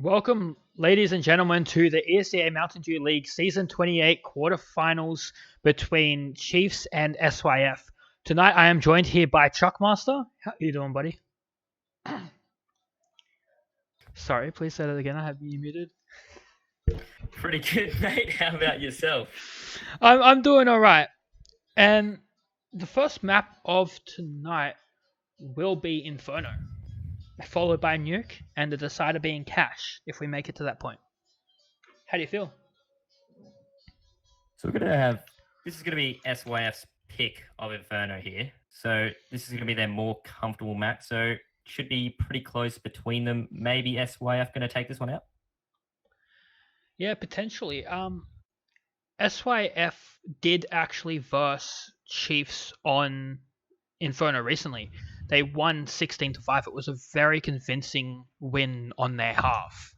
Welcome, ladies and gentlemen, to the ESEA Mountain Dew League Season 28 quarterfinals between Chiefs and SYF. Tonight, I am joined here by Chuckmaster. How you doing, buddy? Sorry, please say that again. I have you muted. Pretty good, mate. How about yourself? I'm doing all right. And the first map of tonight will be Inferno, followed by Nuke, and the decider being Cash, if we make it to that point. How do you feel? So this is gonna be SYF's pick of Inferno here. So this is gonna be their more comfortable map. So should be pretty close between them. Maybe SYF gonna take this one out. Yeah, potentially. SYF did actually verse Chiefs on Inferno recently. They won 16-5. It was a very convincing win on their half.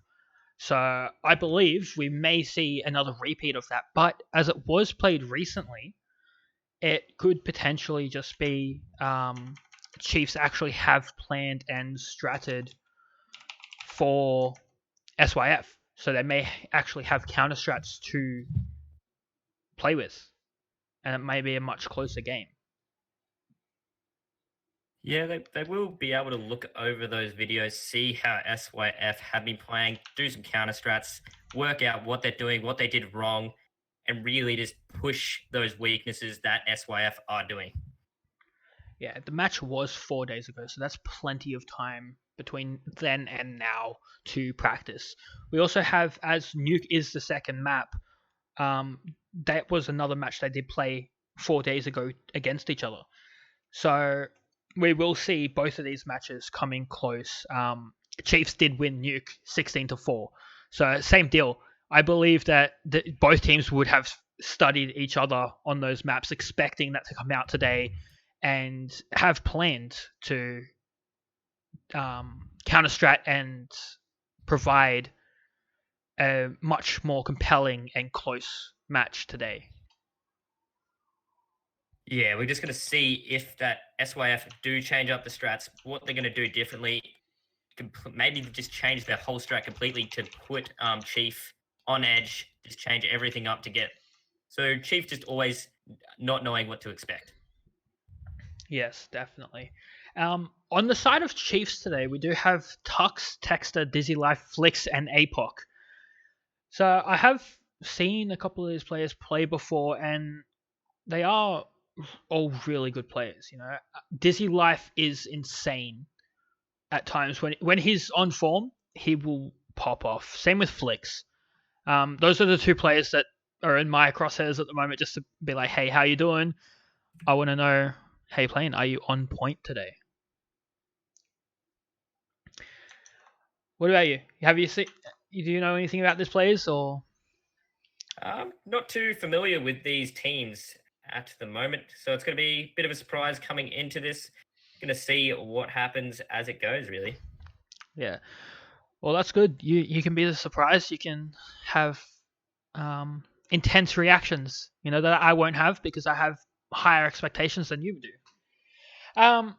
So I believe we may see another repeat of that. But as it was played recently, it could potentially just be Chiefs actually have planned and stratted for SYF. So they may actually have counter strats to play with. And it may be a much closer game. Yeah, they will be able to look over those videos, see how SYF have been playing, do some counter strats, work out what they're doing, what they did wrong, and really just push those weaknesses that SYF are doing. Yeah, the match was 4 days ago, so that's plenty of time between then and now to practice. We also have, as Nuke is the second map, that was another match they did play 4 days ago against each other. So we will see both of these matches coming close. Chiefs did win Nuke 16-4, so same deal. I believe that both teams would have studied each other on those maps, expecting that to come out today, and have planned to counter strat and provide a much more compelling and close match today. Yeah, we're just going to see if that SYF do change up the strats, what they're going to do differently. Maybe just change their whole strat completely to put Chief on edge, just change everything up to get. So Chief just always not knowing what to expect. Yes, definitely. On the side of Chiefs today, we do have Tux, Texter, Dizzy Life, Flix, and APOC. So I have seen a couple of these players play before, and they are all really good players. You know, Dizzy Life is insane at times. When he's on form, he will pop off. Same with Flix. Those are the two players that are in my crosshairs at the moment, just to be like, hey, how you doing? I want to know, hey, Plane, are you on point today? What about you? Have you seen? Do you know anything about these players or? Not too familiar with these teams at the moment, so it's going to be a bit of a surprise coming into this. Going to see what happens as it goes, really. Yeah. Well, that's good. You can be the surprise. You can have intense reactions. You know that I won't have because I have higher expectations than you do. And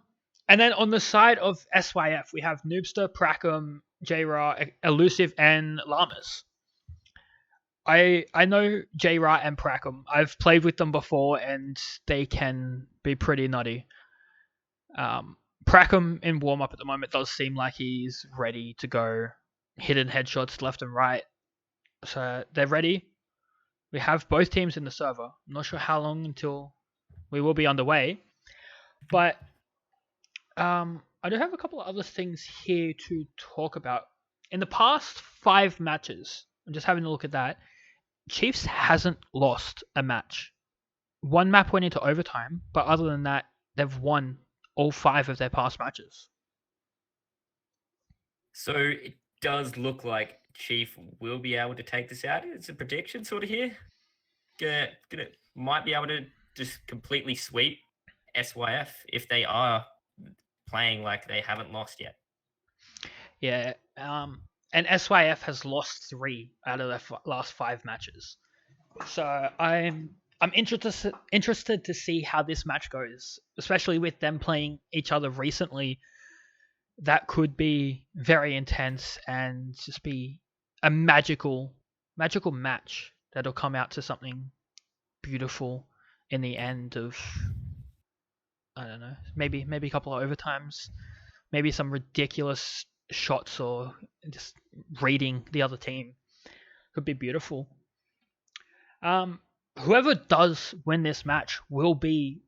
then on the side of SYF, we have Noobster, Pracum, J-Ra, Elusive, and Llamas. I know J-Ra and Pracum. I've played with them before, and they can be pretty nutty. Pracum in warm up at the moment does seem like he's ready to go, hitting headshots left and right. So they're ready. We have both teams in the server. I'm not sure how long until we will be underway, but I do have a couple of other things here to talk about. In the past 5 matches, I'm just having a look at that. Chiefs hasn't lost a match. One map went into overtime, but other than that, they've won all 5 of their past matches. So it does look like Chief will be able to take this out. It's a prediction sort of here. Might be able to just completely sweep SYF if they are playing like they haven't lost yet. Yeah, and SYF has lost 3 out of their last 5 matches. So I'm interested to see how this match goes, especially with them playing each other recently. that could be very intense and just be a magical match that'll come out to something beautiful in the end of, I don't know, maybe a couple of overtimes, maybe some ridiculous shots or just reading the other team. Could be beautiful. Whoever does win this match will be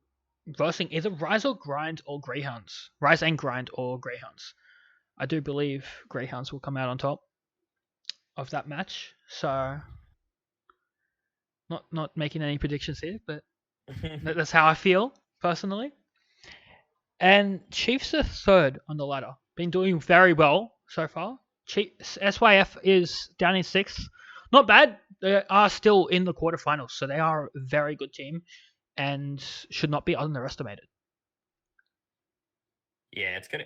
versing either Rise or Grind or Greyhounds. Rise and Grind or Greyhounds. I do believe Greyhounds will come out on top of that match. So, not making any predictions here, but that's how I feel personally. And Chiefs are third on the ladder. Been doing very well so far. SYF is down in sixth. Not bad. They are still in the quarterfinals, so they are a very good team and should not be underestimated. Yeah, it's gonna.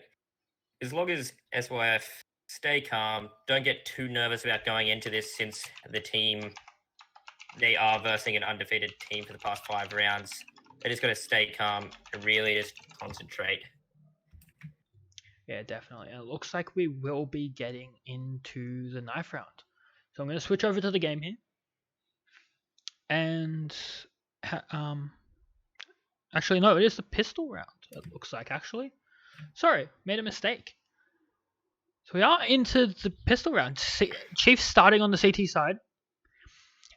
As long as SYF stay calm, don't get too nervous about going into this, since they are versing an undefeated team for the past 5 rounds. They just got to stay calm and really just concentrate. Yeah, definitely. And it looks like we will be getting into the 9th round. So I'm going to switch over to the game here. And actually, no, it is the pistol round. It looks like, actually. Sorry, made a mistake. So we are into the pistol round. Chiefs starting on the CT side.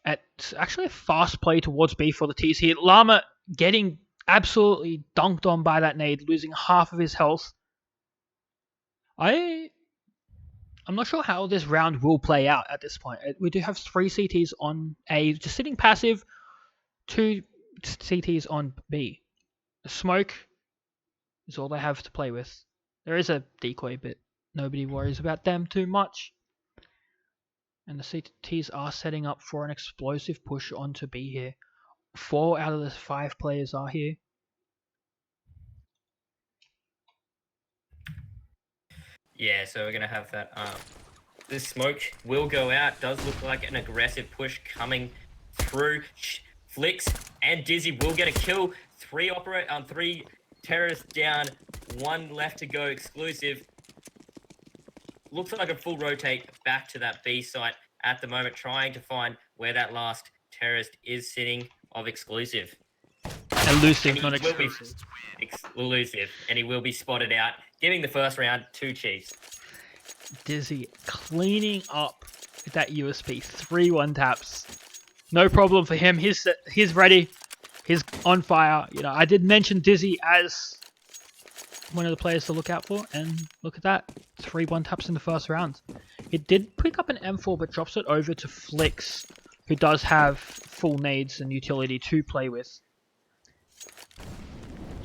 It's actually a fast play towards B for the T's here. Llama getting absolutely dunked on by that nade, losing half of his health. I'm not sure how this round will play out at this point. We do have 3 CTs on A, just sitting passive, 2 CTs on B. The smoke is all they have to play with. There is a decoy, but nobody worries about them too much. And the CTs are setting up for an explosive push onto B here. 4 out of the 5 players are here. Yeah, so we're going to have that. The smoke will go out. Does look like an aggressive push coming through. Flicks and Dizzy will get a kill. 3 terrorists down. 1 left to go. Exclusive. Looks like a full rotate back to that B site at the moment, trying to find where that last terrorist is sitting of Exclusive. Elusive, not exclusive. Elusive, and he will be spotted out, giving the first round to Chiefs. Dizzy cleaning up that USP. 3 1-taps. No problem for him. He's ready. He's on fire. You know, I did mention Dizzy as one of the players to look out for, and look at that. 3 1-taps in the first round. It did pick up an M4, but drops it over to Flicks, who does have full nades and utility to play with.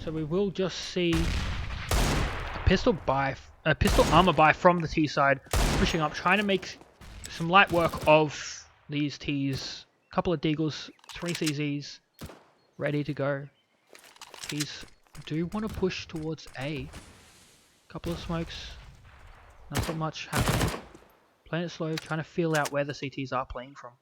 So we will just see a pistol armor buy from the T side, pushing up, trying to make some light work of these T's. Couple of Deagles, 3 CZs, ready to go. T's do want to push towards A. Couple of smokes, nothing much happening. Playing it slow, trying to feel out where the CTs are playing from.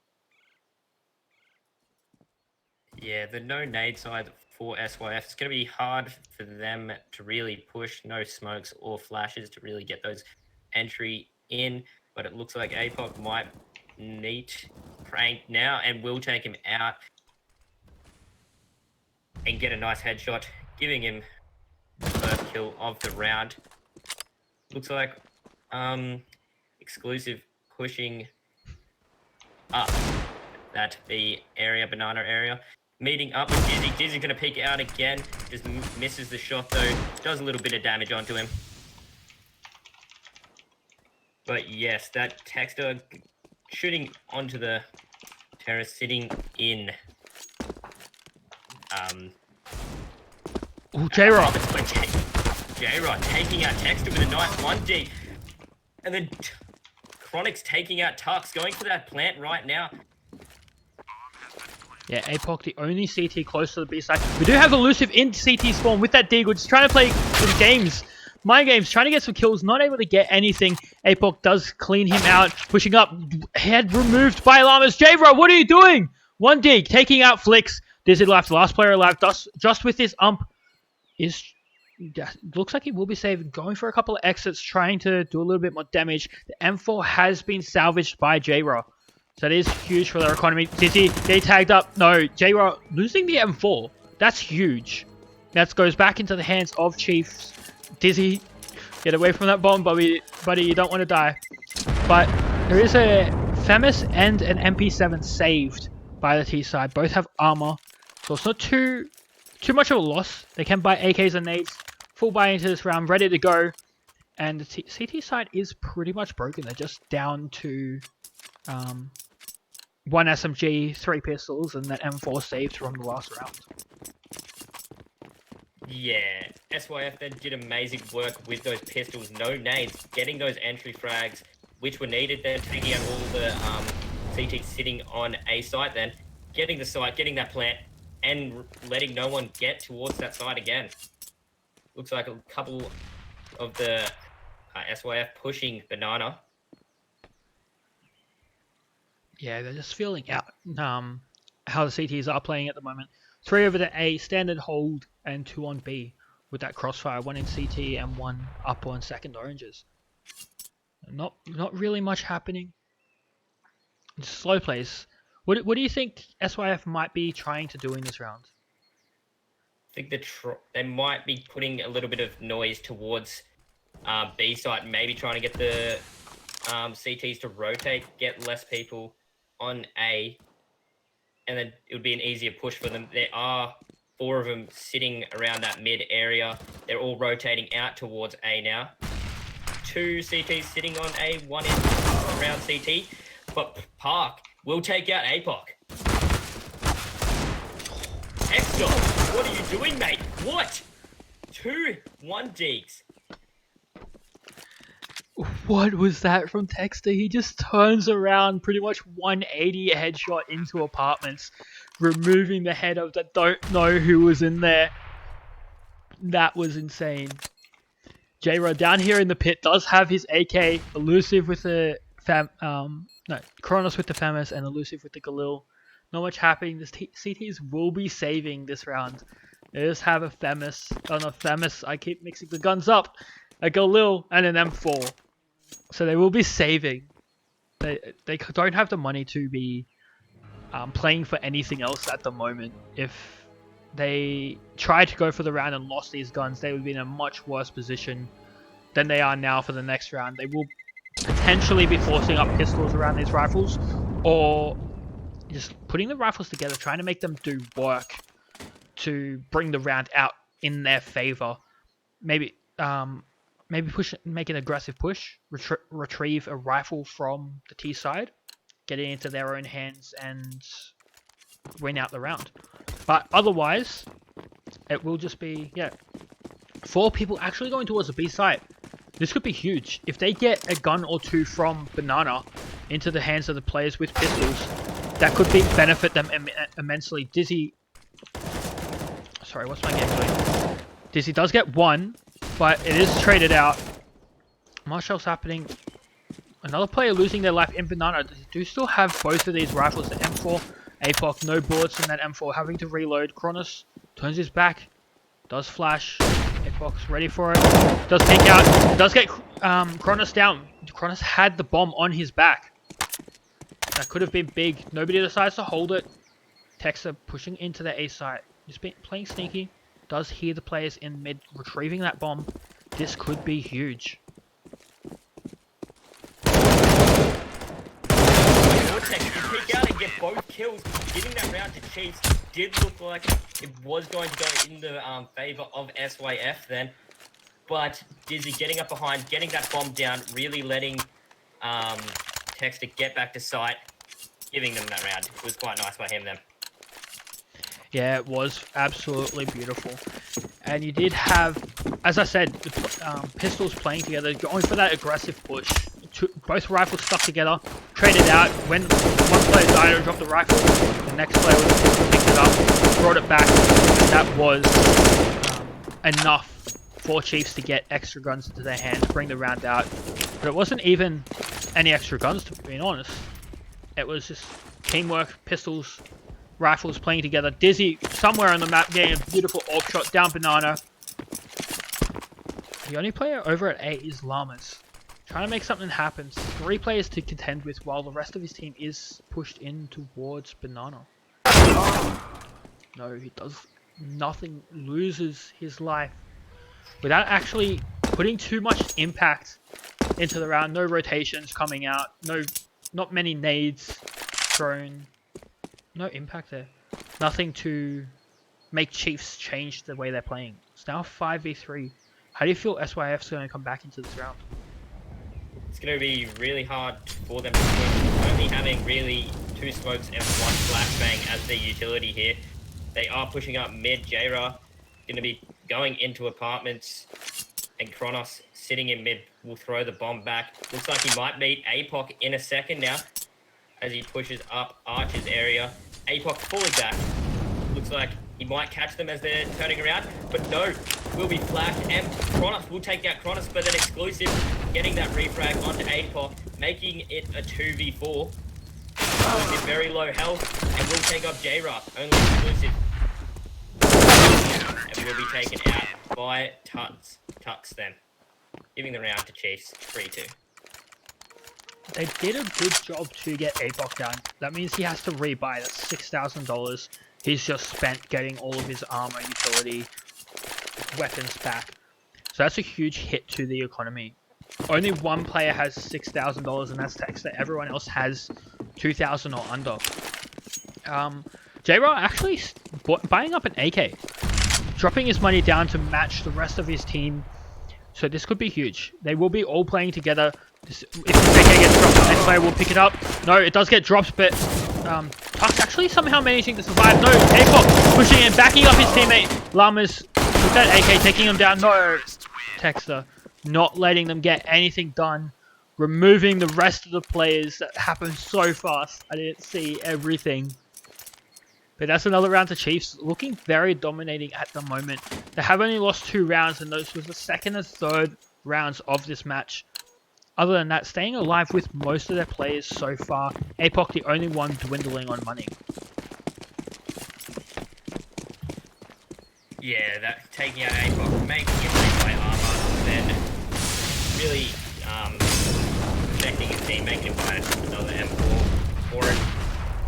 Yeah, the no nade side for SYF, it's going to be hard for them to really push. No smokes or flashes to really get those entry in. But it looks like APOC might neat Prank now and will take him out and get a nice headshot, giving him the first kill of the round. Looks like Exclusive pushing up that B area, banana area. Meeting up with Dizzy. Dizzy's going to peek out again. Just misses the shot though. Does a little bit of damage onto him. But yes, that Texter shooting onto the terrorist sitting in. Ooh, J-Rock. J-Rock taking out Texter with a nice 1D. And then Chronic's taking out Tux, going for that plant right now. Yeah, APOC, the only CT close to the B side. We do have Elusive in CT spawn with that Deagle, just trying to play some games. Mind games, trying to get some kills, not able to get anything. APOC does clean him out, pushing up. Head removed by Llamas. J-Bro, what are you doing? 1D, taking out Flicks. Dizzy left, last player alive. Just with this ump is Yeah, looks like he will be saving, going for a couple of exits, trying to do a little bit more damage. The M4 has been salvaged by J-Ra. So that is huge for their economy. Dizzy, they tagged up. No, J-Ra losing the M4. That's huge. That goes back into the hands of Chiefs. Dizzy, get away from that bomb, buddy. You don't want to die. But there is a FEMIS and an MP7 saved by the T side. Both have armor. So it's not too much of a loss. They can buy AKs and nades. Full buy into this round, ready to go. And the CT side is pretty much broken. They're just down to one SMG, 3 pistols, and that M4 saved from the last round. Yeah, SYF then did amazing work with those pistols, no nades, getting those entry frags, which were needed then, taking out all the CT sitting on A site then, getting the site, getting that plant, and letting no one get towards that side again. Looks like a couple of the SYF pushing Banana. Yeah, they're just feeling out how the CTs are playing at the moment. 3 over the A, standard hold, and 2 on B with that crossfire. 1 in CT and 1 up on second oranges. Not really much happening. Just slow plays. What do you think SYF might be trying to do in this round? I think they might be putting a little bit of noise towards B site, maybe trying to get the CTs to rotate, get less people on A, and then it would be an easier push for them. There are 4 of them sitting around that mid area. They're all rotating out towards A now. 2 CTs sitting on A, 1 in around CT, but Park will take out APOC. Hector, what are you doing, mate? What? 2 1-digs. What was that from Texter? He just turns around, pretty much 180 headshot into apartments, removing the head of that. Don't know who was in there. That was insane. J-Rod down here in the pit does have his AK, elusive with the Kronos with the FAMAS and elusive with the Galil. Not much happening. The CTs will be saving this round. They just have a FAMAS. Oh no, FAMAS. I keep mixing the guns up. A Galil and an M4. So they will be saving. They don't have the money to be playing for anything else at the moment. If they tried to go for the round and lost these guns, they would be in a much worse position than they are now for the next round. They will potentially be forcing up pistols around these rifles, or just putting the rifles together, trying to make them do work to bring the round out in their favor. Maybe make an aggressive push, retrieve a rifle from the T side, get it into their own hands, and win out the round. But otherwise, it will just be 4 people actually going towards the B side. This could be huge. If they get a gun or 2 from Banana into the hands of the players with pistols, that could benefit them immensely. Dizzy, sorry, what's my game doing? Dizzy does get 1, but it is traded out. Much else happening. Another player losing their life in Banana. They do still have both of these rifles. The M4, APOC, no bullets in that M4, having to reload. Kronos turns his back, does flash. APOC's ready for it. Does take out. Does get Kronos down. Kronos had the bomb on his back. That could have been big. Nobody decides to hold it. Texter pushing into the A site. Just playing sneaky. Does hear the players in mid retrieving that bomb. This could be huge. You peek out and get both kills. Giving that round to Chiefs did look like it was going to go in the favor of SYF then. But Dizzy getting up behind, getting that bomb down, really letting Texter get back to site, giving them that round. It was quite nice by him then. Yeah, it was absolutely beautiful. And you did have, as I said, the pistols playing together, going for that aggressive push. Both rifles stuck together, traded out. When one player died and dropped the rifle, the next player with the pistol picked it up, brought it back. And that was enough for Chiefs to get extra guns into their hands, bring the round out. But it wasn't even any extra guns, to be honest. It was just teamwork, pistols, rifles playing together. Dizzy somewhere on the map getting a beautiful AWP shot down Banana. The only player over at 8 is Llamas. Trying to make something happen. 3 players to contend with while the rest of his team is pushed in towards Banana. No, he does nothing. Loses his life without actually putting too much impact into the round. No rotations coming out. Not many nades thrown. No impact there. Nothing to make Chiefs change the way they're playing. It's now 5v3. How do you feel SYF's going to come back into this round? It's going to be really hard for them to push, only having really 2 smokes and 1 flashbang as their utility here. They are pushing up mid. J-Ra going to be going into apartments, and Kronos sitting in mid will throw the bomb back. Looks like he might meet APOC in a second now as he pushes up Archer's area. APOC fully back. Looks like he might catch them as they're turning around, but no, will be flashed, and Kronos will take out Kronos, but then Exclusive getting that refrag onto APOC, making it a 2v4. Exclusive very low health, and will take up J-Ra, only Exclusive. And will be taken out by Tux then, giving the round to Chiefs, 3-2. They did a good job to get APOC down. That means he has to rebuy. That's $6,000. He's just spent getting all of his armor, utility, weapons back. So that's a huge hit to the economy. Only one player has $6,000, and that's Texter. Everyone else has $2,000 or under. J-Ra actually buying up an AK, dropping his money down to match the rest of his team. So this could be huge. They will be all playing together. If this AK gets dropped, the next player will pick it up. No, it does get dropped, but Tux actually somehow managing to survive. No, APOC pushing in, backing up his teammate. Llamas with that AK, taking him down. No, Texter not letting them get anything done. Removing the rest of the players. That happened so fast. I didn't see everything. But that's another round to Chiefs. Looking very dominating at the moment. They have only lost 2 rounds, and those was the second and third rounds of this match. Other than that, staying alive with most of their players so far. APOC the only one dwindling on money. Yeah, that taking out APOC, making him replay armor, then really protecting his team, making him buy another M4 for it.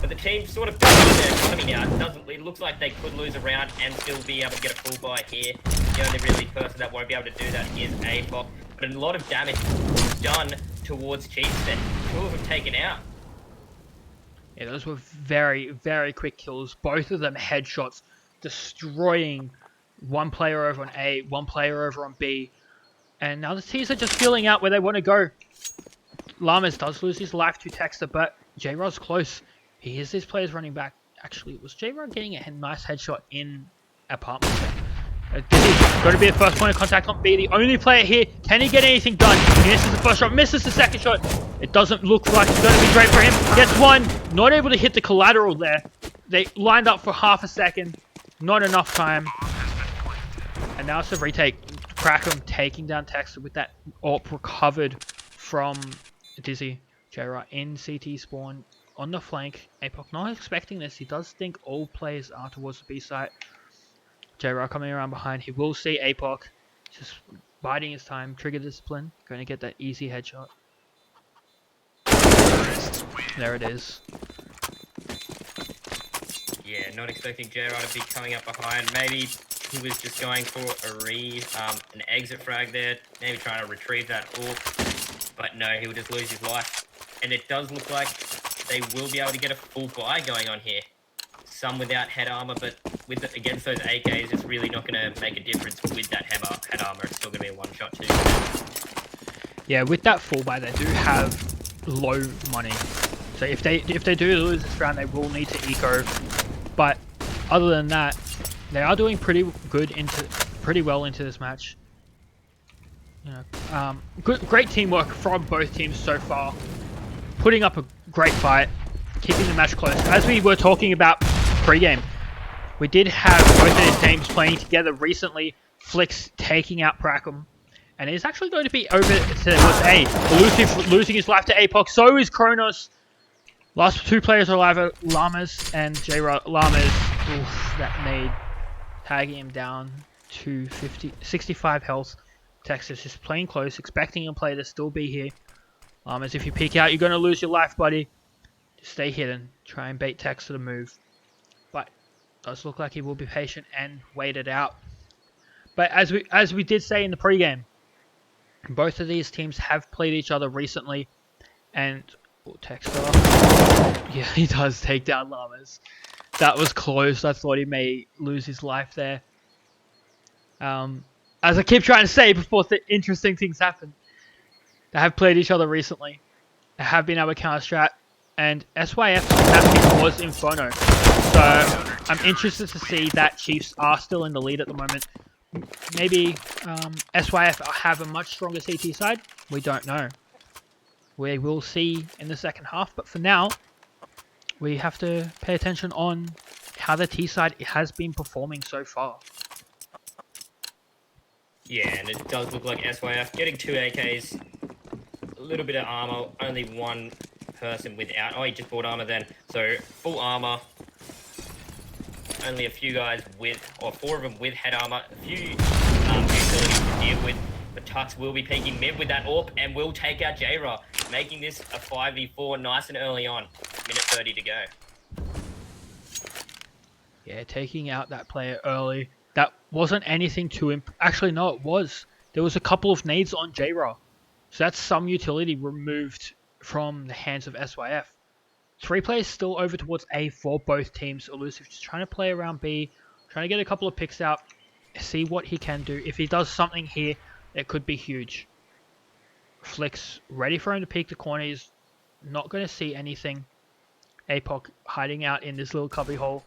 But the team sort of building their economy now. It looks like they could lose a round and still be able to get a full buy here. The only really person that won't be able to do that is APOC. But a lot of damage done towards Chiefs then. 2 of them taken out. Yeah, those were very, very quick kills. Both of them headshots, destroying one player over on A, one player over on B. And now the teams are just feeling out where they want to go. Llamas does lose his life to Texter, but J-Ra's close. He hears these players running back. Actually, was J-Ra getting a nice headshot in apartment? Dizzy's got to be the first point of contact on B. The only player here. Can he get anything done? He misses the first shot, misses the second shot. It doesn't look like it's going to be great for him. Gets one. Not able to hit the collateral there. They lined up for half a second. Not enough time. And now it's a retake. Crackham taking down Texter with that AWP recovered from Dizzy. J-Ra in CT spawn on the flank. APOC not expecting this. He does think all players are towards the B site. J-Ra coming around behind. He will see APOC. Just biding his time. Trigger discipline. Going to get that easy headshot. There it is. Yeah, not expecting J-Ra to be coming up behind. Maybe he was just going for an exit frag there. Maybe trying to retrieve that AWP. But no, he would just lose his life. And it does look like they will be able to get a full buy going on here. Some without head armor, but against those AKs, it's really not going to make a difference with that head armor. It's still going to be a one-shot too. Yeah, with that full buy, they do have low money. So if they do lose this round, they will need to eco. But other than that, they are doing pretty well into this match. You know, great teamwork from both teams so far. Putting up a great fight, keeping the match close. As we were talking about pre-game, we did have both of these teams playing together recently. Flicks taking out Prackham, and it's actually going to be over to A. Elusive losing his life to APOC. So is Kronos. Last 2 players are alive, Llamas and J-Ra. Llamas, oof, that nade tagging him down to 65 health. Texas is playing close, expecting a player to still be here. As if you peek out, you're going to lose your life, buddy. Just stay hidden. Try and bait Tex to the move. But it does look like he will be patient and wait it out. But as we did say in the pregame, both of these teams have played each other recently. And Texter, yeah, he does take down Llamas. That was close. I thought he may lose his life there. As I keep trying to say before interesting things happen, they have played each other recently. They have been able to counter-strat, and SYF's map pick was Inferno. So I'm interested to see that Chiefs are still in the lead at the moment. Maybe SYF have a much stronger CT side. We don't know. We will see in the second half, but for now, we have to pay attention on how the T side has been performing so far. Yeah, and it does look like SYF getting 2 AKs, a little bit of armor, only one person without. Oh, he just bought armor then. So full armor, only a few guys with, or 4 of them with head armor, a few utilities to deal with. But Tux will be peeking mid with that AWP and will take out J-Ra, making this a 5v4 nice and early on. Minute 30 to go. Yeah, taking out that player early. That wasn't anything too actually, no, it was. There was a couple of nades on J-Ra. So that's some utility removed from the hands of SYF. 3 players still over towards A for both teams. Elusive just trying to play around B, trying to get a couple of picks out, see what he can do. If he does something here, it could be huge. Flick's ready for him to peek the corner. He's not going to see anything. APOC hiding out in this little cubby hole.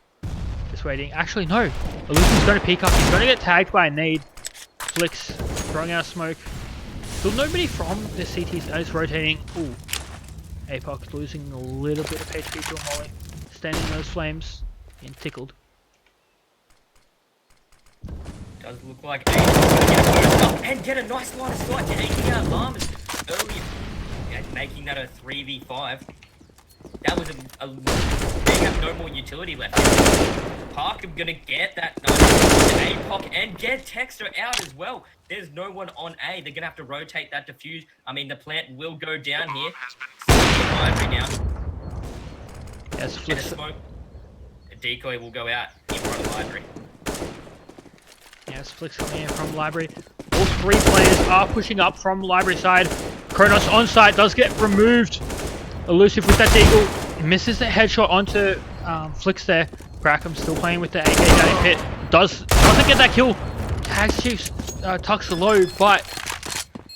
Just waiting. Actually, no. Elusive's going to peek up. He's going to get tagged by a nade. Flick's throwing out smoke. Still nobody from the CTs is rotating. Ooh. APOC losing a little bit of HP to a molly. Standing in those flames. Getting tickled. Does look like A is going to get a burst up and get a nice line of sight, taking out Llamas early and making that a 3v5. That was they have no more utility left. Park are gonna get that nice APOC and get Texter out as well. There's no one on A. They're gonna have to rotate that defuse. I mean, the plant will go down here. Now. Yes, and a smoke. A decoy will go out in front of library. Yes, Flick's coming in from library. All 3 players are pushing up from library side. Kronos on site does get removed. Elusive with that deagle. Misses the headshot onto Flicks there. Brackham still playing with the AK down in pit. Doesn't get that kill. Tags Chiefs Tux low, but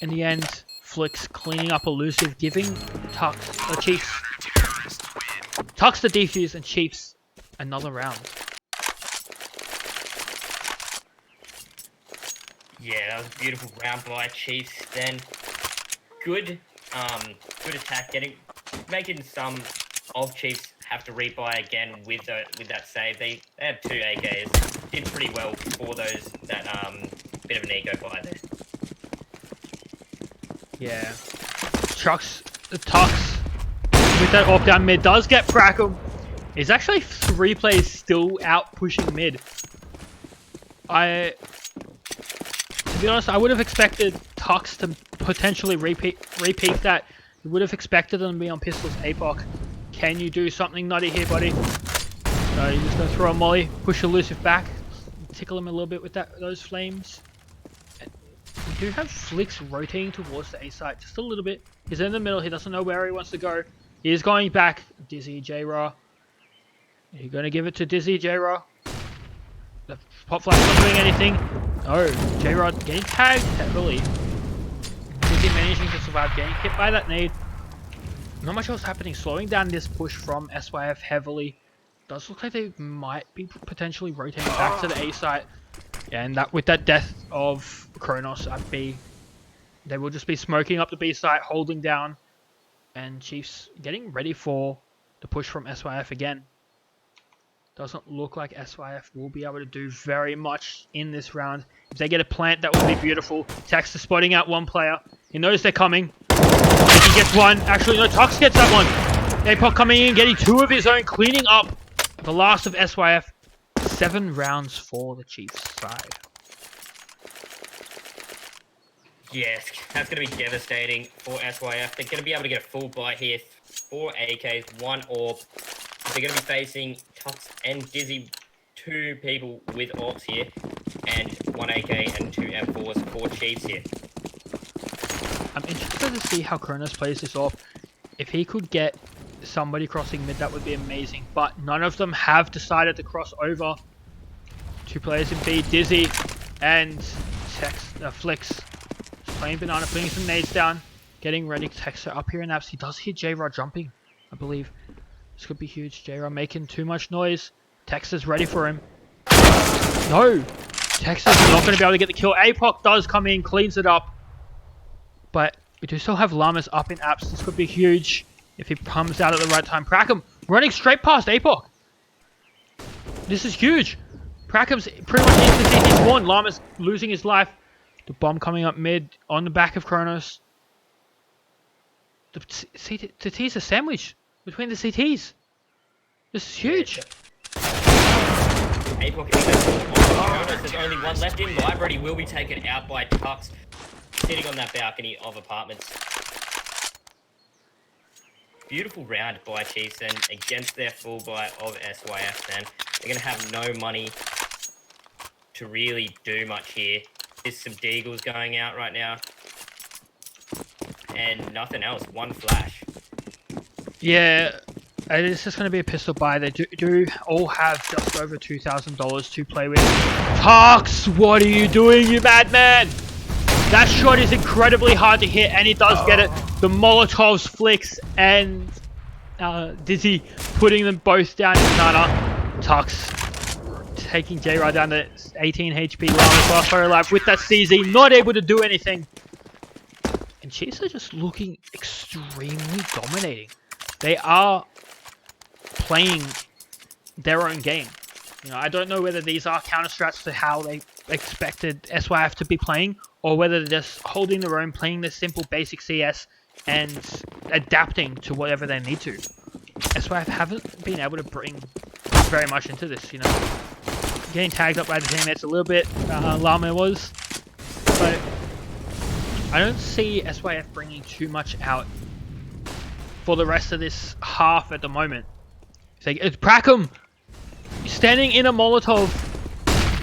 in the end, Flicks cleaning up Elusive, giving Tux the defuse and Chiefs another round. Yeah, that was a beautiful round by Chiefs. Then good attack, making some of Chiefs have to rebuy again with that save. They have 2 AKs. Did pretty well for those that bit of an eco buy there. Yeah, Tux with that off down mid does get Brackham. There's actually 3 players still out pushing mid. To be honest, I would have expected Tux to potentially repeat that. You would have expected them to be on pistols. APOC, can you do something nutty here, buddy? No, you're just going to throw a molly, push Elusive back, tickle him a little bit with those flames. And we do have Flicks rotating towards the A site just a little bit. He's in the middle, he doesn't know where he wants to go. He is going back. Dizzy J-Ra. Are you going to give it to Dizzy J-Ra? The pop flash not doing anything. No, J-Ra getting tagged heavily. Dizzy managing to survive, getting hit by that nade. Not much else happening. Slowing down this push from SYF heavily. Does look like they might be potentially rotating back to the A site. Yeah, and that with that death of Kronos at B, they will just be smoking up the B site, holding down, and Chiefs getting ready for the push from SYF again. Doesn't look like SYF will be able to do very much in this round. If they get a plant, that would be beautiful. Texter spotting out 1 player. He knows they're coming. He gets 1. Actually, no, Tux gets that 1. APOC coming in, getting 2 of his own, cleaning up the last of SYF. 7 rounds for the Chiefs side. Yes, that's going to be devastating for SYF. They're going to be able to get a full buy here. 4 AKs, 1 AWP. They're going to be facing Tux and Dizzy, 2 people with AWPs here, and 1 AK and 2 M4s for Chiefs here. I'm interested to see how Kronos plays this off. If he could get somebody crossing mid, that would be amazing. But none of them have decided to cross over. 2 players in B, Dizzy and Flix. Playing Banana, putting some nades down. Getting ready. Texter up here in apps. He does hear J-Rod jumping, I believe. This could be huge. J-Rod making too much noise. Texter's ready for him. No! Texter's not going to be able to get the kill. APOC does come in, cleans it up. But we do still have Llamas up in apps. This could be huge if he comes out at the right time. Prackham running straight past APOC. This is huge. Prackham's pretty much into CT spawn. Llamas losing his life. The bomb coming up mid on the back of Kronos. The T's are sandwiched between the CTs. This is huge. APOC Kronos, there's only 1 left in library. Will be taken out by Tux, sitting on that balcony of apartments. Beautiful round by Chiefs and against their full buy of SYF then. They're going to have no money to really do much here. There's some deagles going out right now. And nothing else. 1 flash. Yeah, it's just going to be a pistol buy. They do all have just over $2,000 to play with. Tux, what are you doing, you madman? That shot is incredibly hard to hit, and he does get it. The Molotovs, Flix, and Dizzy putting them both down in Nana. Tux taking J-Rod down to 18 HP. Llamas last player alive with that CZ, not able to do anything. And Chiefs are just looking extremely dominating. They are playing their own game. You know, I don't know whether these are counter strats to how they expected SYF to be playing, or whether they're just holding their own, playing the simple basic CS and adapting to whatever they need to. SYF haven't been able to bring very much into this, you know. Getting tagged up by the teammates a little bit, Llama was, but I don't see SYF bringing too much out for the rest of this half at the moment. It's Prackham standing in a Molotov,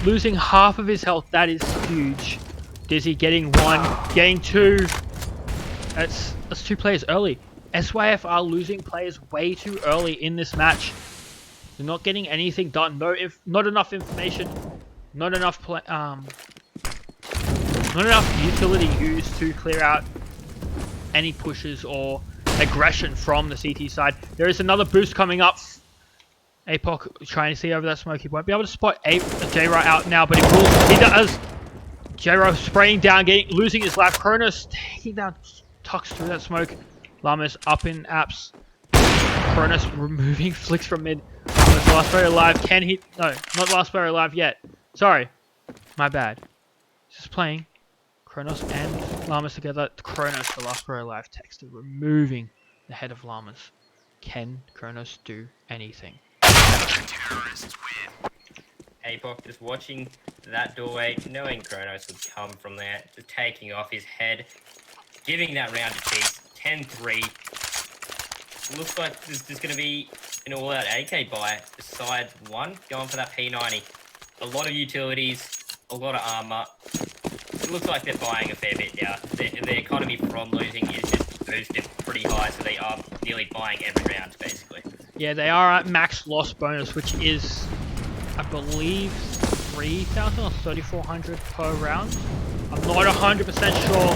losing half of his health. That is huge. Dizzy getting 1, getting 2. That's 2 players early. SYF are losing players way too early in this match. They're not getting anything done. Not enough information. Not enough utility used to clear out any pushes or aggression from the CT side. There is another boost coming up. APOC trying to see over that smoke. He won't be able to spot J-Rod out now, but he will. He does. J-Rod spraying down, losing his life. Kronos taking down Tux through that smoke. Llamas up in apps. Kronos removing Flix from mid. Llamas last player alive. Can he? No, not last player alive yet. Sorry. My bad. Just playing Kronos and Llamas together. Kronos, the last player alive. Texter removing the head of Llamas. Can Kronos do anything? APOC just watching that doorway, knowing Kronos would come from there, just taking off his head, giving that round to Chiefs. 10-3. Looks like there's going to be an all-out AK buy. The side 1 going for that P90. A lot of utilities, a lot of armor. It looks like they're buying a fair bit now. Their economy from losing is just boosted pretty high, so they are nearly buying every round, basically. Yeah, they are at max loss bonus, which is, I believe, 3,000 or 3,400 per round. I'm not 100% sure.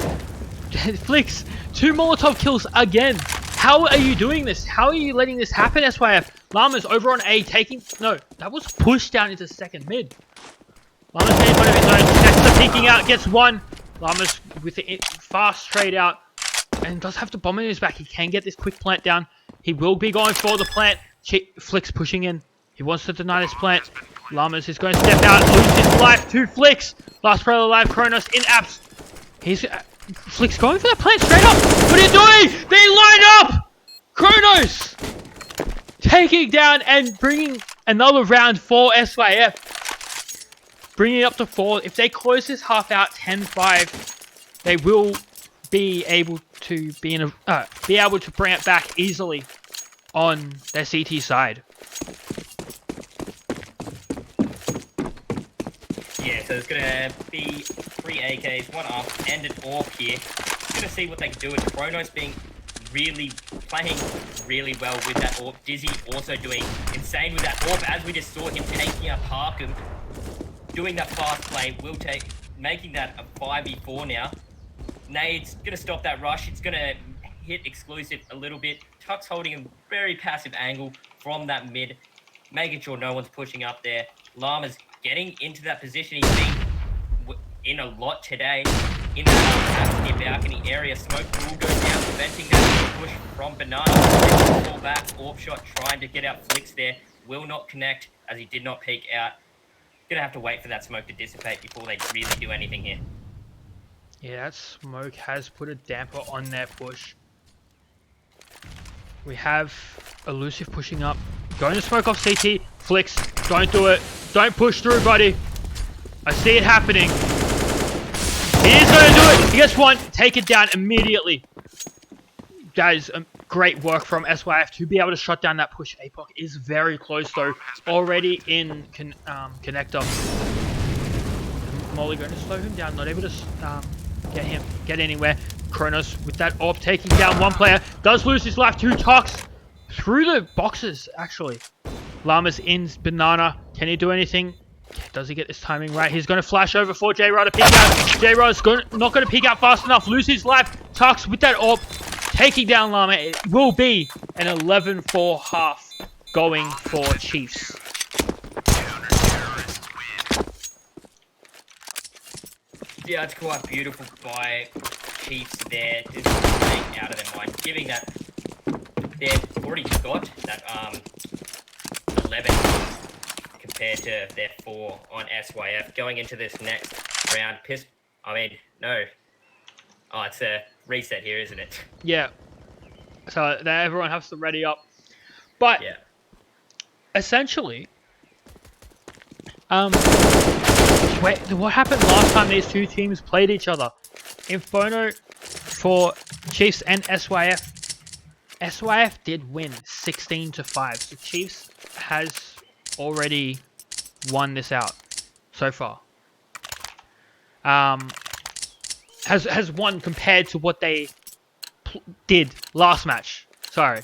Flix, 2 Molotov kills again. How are you doing this? How are you letting this happen, SYF? Llama's over on A, taking... No, that was pushed down into second mid. Llama's getting one of his own. Texter peeking out, gets 1. Llama's with the fast trade out. And does have the bomb in his back. He can get this quick plant down. He will be going for the plant. Flix pushing in. He wants to deny this plant. Llamas is going to step out, lose his life to Flix. Last player alive, Kronos in apps. He's... Flix going for that plant straight up. What are you doing? They line up! Kronos! Taking down and bringing another round for SYF. Bringing it up to 4. If they close this half out 10-5, they will be able to bring it back easily on their CT side. Yeah, so it's gonna be 3 AKs, 1 up, and an AWP here. Gonna see what they can do with Chronos playing really well with that AWP. Dizzy also doing insane with that AWP, as we just saw him taking out Parkham, doing that fast play, making that a 5v4 now. Nade's gonna stop that rush. It's gonna hit Exclusive a little bit. Tuck's holding a very passive angle from that mid, making sure no one's pushing up there. Llama's getting into that position. He's been in a lot today. In that balcony area, smoke will go down, preventing that push from Banana. Fall back, AWP shot trying to get out Flicks there. Will not connect as he did not peek out. Gonna have to wait for that smoke to dissipate before they really do anything here. Yeah, that smoke has put a damper on their push. We have Elusive pushing up. Going to smoke off CT. Flicks, don't do it. Don't push through, buddy. I see it happening. He is going to do it. He gets one. Take it down immediately. That is great work from SYF to be able to shut down that push. APOC is very close though. Already in connector. Molly going to slow him down. Not able to get anywhere. Chronos with that AWP taking down one player. Does lose his life to Tox. Through the boxes, actually. Llama's in Banana. Can he do anything? Does he get this timing right? He's going to flash over for J-Rod to peek out. J-Rod's not going to peek out fast enough. Lose his life. Tux with that AWP. Taking down Llama. It will be an 11-4 half going for Chiefs. Yeah, it's quite beautiful by Chiefs there. Just staying out of their mind. Giving that... They've already got that 11 compared to their 4 on SYF. Going into this next round, Oh, it's a reset here, isn't it? Yeah. So everyone has to ready up. But yeah. Essentially, what happened last time these two teams played each other? Inferno for Chiefs and SYF. SYF did win 16-5. So Chiefs has already won this out so far. Has won compared to what they did last match. Sorry.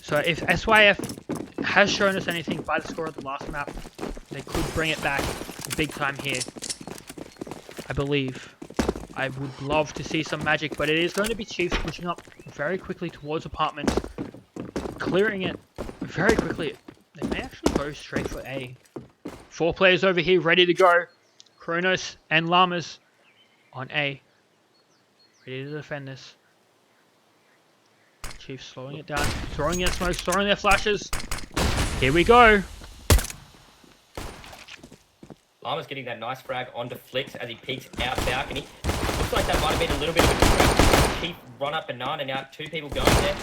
So if SYF has shown us anything by the score of the last map, they could bring it back big time here. I believe. I would love to see some magic, but it is going to be Chiefs pushing up very quickly towards apartments, clearing it very quickly. They may actually go straight for A. 4 players over here ready to go. Chronos and Llamas on A. Ready to defend this. Chiefs slowing it down, throwing their smokes, throwing their flashes. Here we go. Llama's getting that nice frag onto Flicks as he peeks out balcony. Looks like that might have been a little bit of a distraction. Chief run up Banana now, 2 people going there.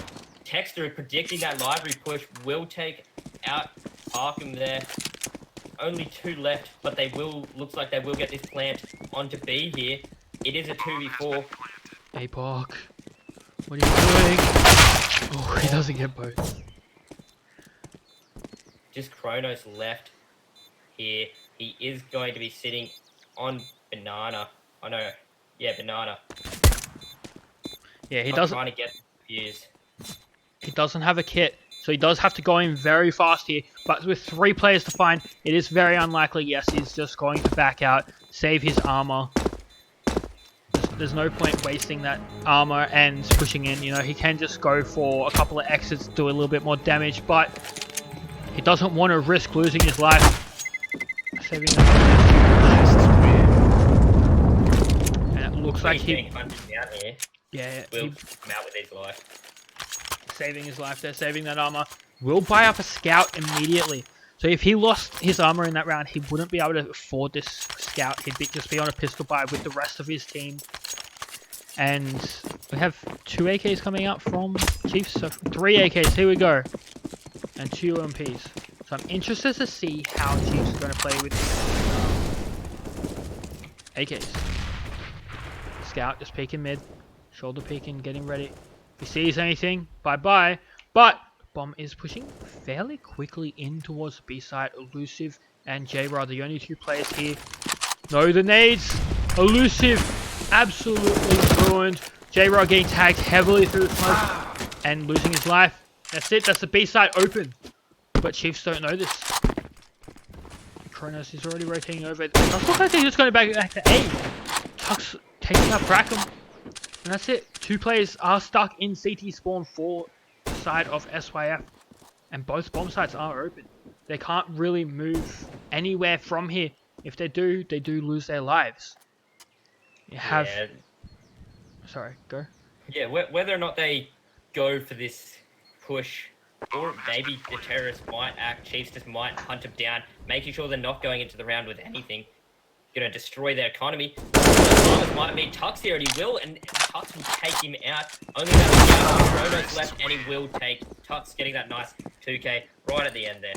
Texter predicting that library push will take out Arkham there. Only 2 left, but looks like they will get this plant onto B here. It is a 2v4. APOC, what are you doing? Oh, he doesn't get both. Just Chronos left here. He is going to be sitting on Banana. Oh no, yeah, Banana. Yeah, he doesn't. Trying to get confused. He doesn't have a kit, so he does have to go in very fast here. But with 3 players to find, it is very unlikely. Yes, he's just going to back out, save his armor. There's no point wasting that armor and pushing in. You know, he can just go for a couple of exits, do a little bit more damage, but he doesn't want to risk losing his life. Saving the and it looks like he... Yeah, will come out with his life. Saving his life there, saving that armor. Will buy up a scout immediately. So if he lost his armor in that round, he wouldn't be able to afford this scout. He'd just be on a pistol buy with the rest of his team. And we have 2 AKs coming out from Chiefs. So 3 AKs, here we go. And 2 UMPs. So I'm interested to see how Chiefs are going to play with AKs. Scout just peeking mid. Shoulder peeking, getting ready. If he sees anything, bye-bye. But Bomb is pushing fairly quickly in towards the B side. Elusive and J-Ra, the only two players here. No, the nades. Elusive, absolutely ruined. J-Ra getting tagged heavily through the smoke and losing his life. That's it, that's the B side open. But Chiefs don't know this. Kronos is already rotating over. It does look like they're just going back to A. Tux taking out Brackham. And that's it. Two players are stuck in CT spawn for the side of SYF. And both bomb sites are open. They can't really move anywhere from here. If they do lose their lives. You have... Yeah. Sorry, go. Yeah, whether or not they go for this push, or maybe the terrorists might act, Chiefs just might hunt them down, making sure they're not going into the round with anything. Gonna destroy their economy. The might be Tux here, and he will, and Tux will take him out. Only that Kronos left, and he will take Tux, getting that nice 2k right at the end there.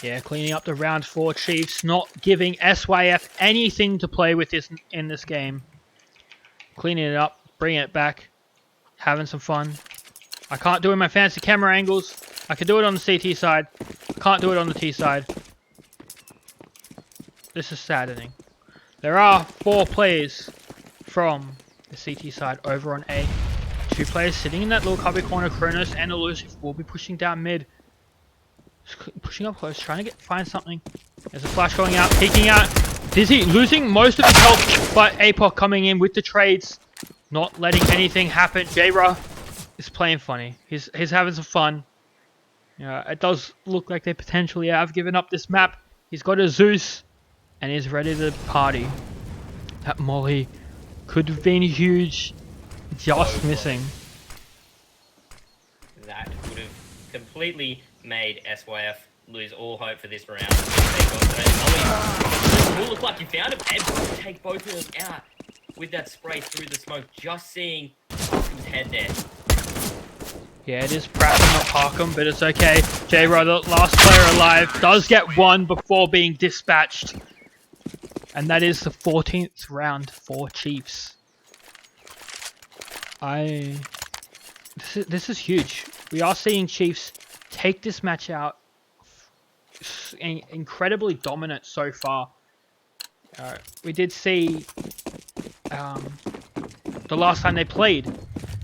Yeah, cleaning up the round for Chiefs, not giving SYF anything to play with in this game. Cleaning it up, bringing it back, having some fun. I can't do it in my fancy camera angles. I can do it on the CT side. Can't do it on the T side. This is saddening. There are 4 players from the CT side over on A. 2 players sitting in that little cubby corner. Kronos and Elusive will be pushing down mid. Pushing up close, trying to find something. There's a flash going out, peeking out. Dizzy losing most of his health, but APOC coming in with the trades. Not letting anything happen. J-Ra is playing funny. He's having some fun. It does look like they potentially have given up this map. He's got a Zeus and is ready to party. That molly could have been huge. Just missing. That would have completely made SYF lose all hope for this round. It look like you found him and take both of them out with that spray through the smoke. Just seeing his head there. Yeah, it is Pratham, not Parkham, but it's okay. J-Ra, the last player alive, does get one before being dispatched. And that is the 14th round for Chiefs. This is huge. We are seeing Chiefs take this match out. Incredibly dominant so far. We did see the last time they played,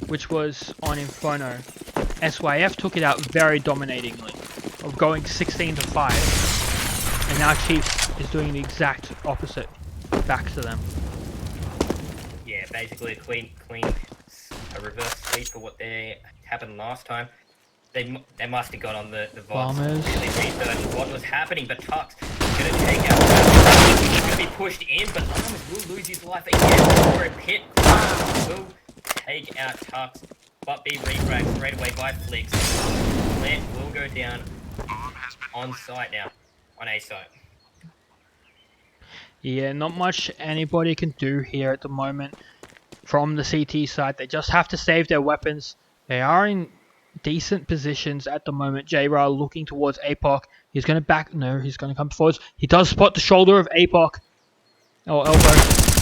which was on Inferno. SYF took it out very dominatingly, of going 16-5, and now Chiefs is doing the exact opposite back to them. Yeah, basically a reverse sweep for what they happened last time. They must have got on the Bombers. Really researched what was happening, but Tux is going to take out. He's going to be pushed in, but Bombers will lose his life again for a pit. Will take out Tux, but be refragged straight away by Flix. Plant will go down on site now, on A site. Yeah, not much anybody can do here at the moment from the CT side. They just have to save their weapons. They are in decent positions at the moment. J-Ra looking towards APOC. He's going to back. No, he's going to come forwards. He does spot the shoulder of APOC. Or elbow.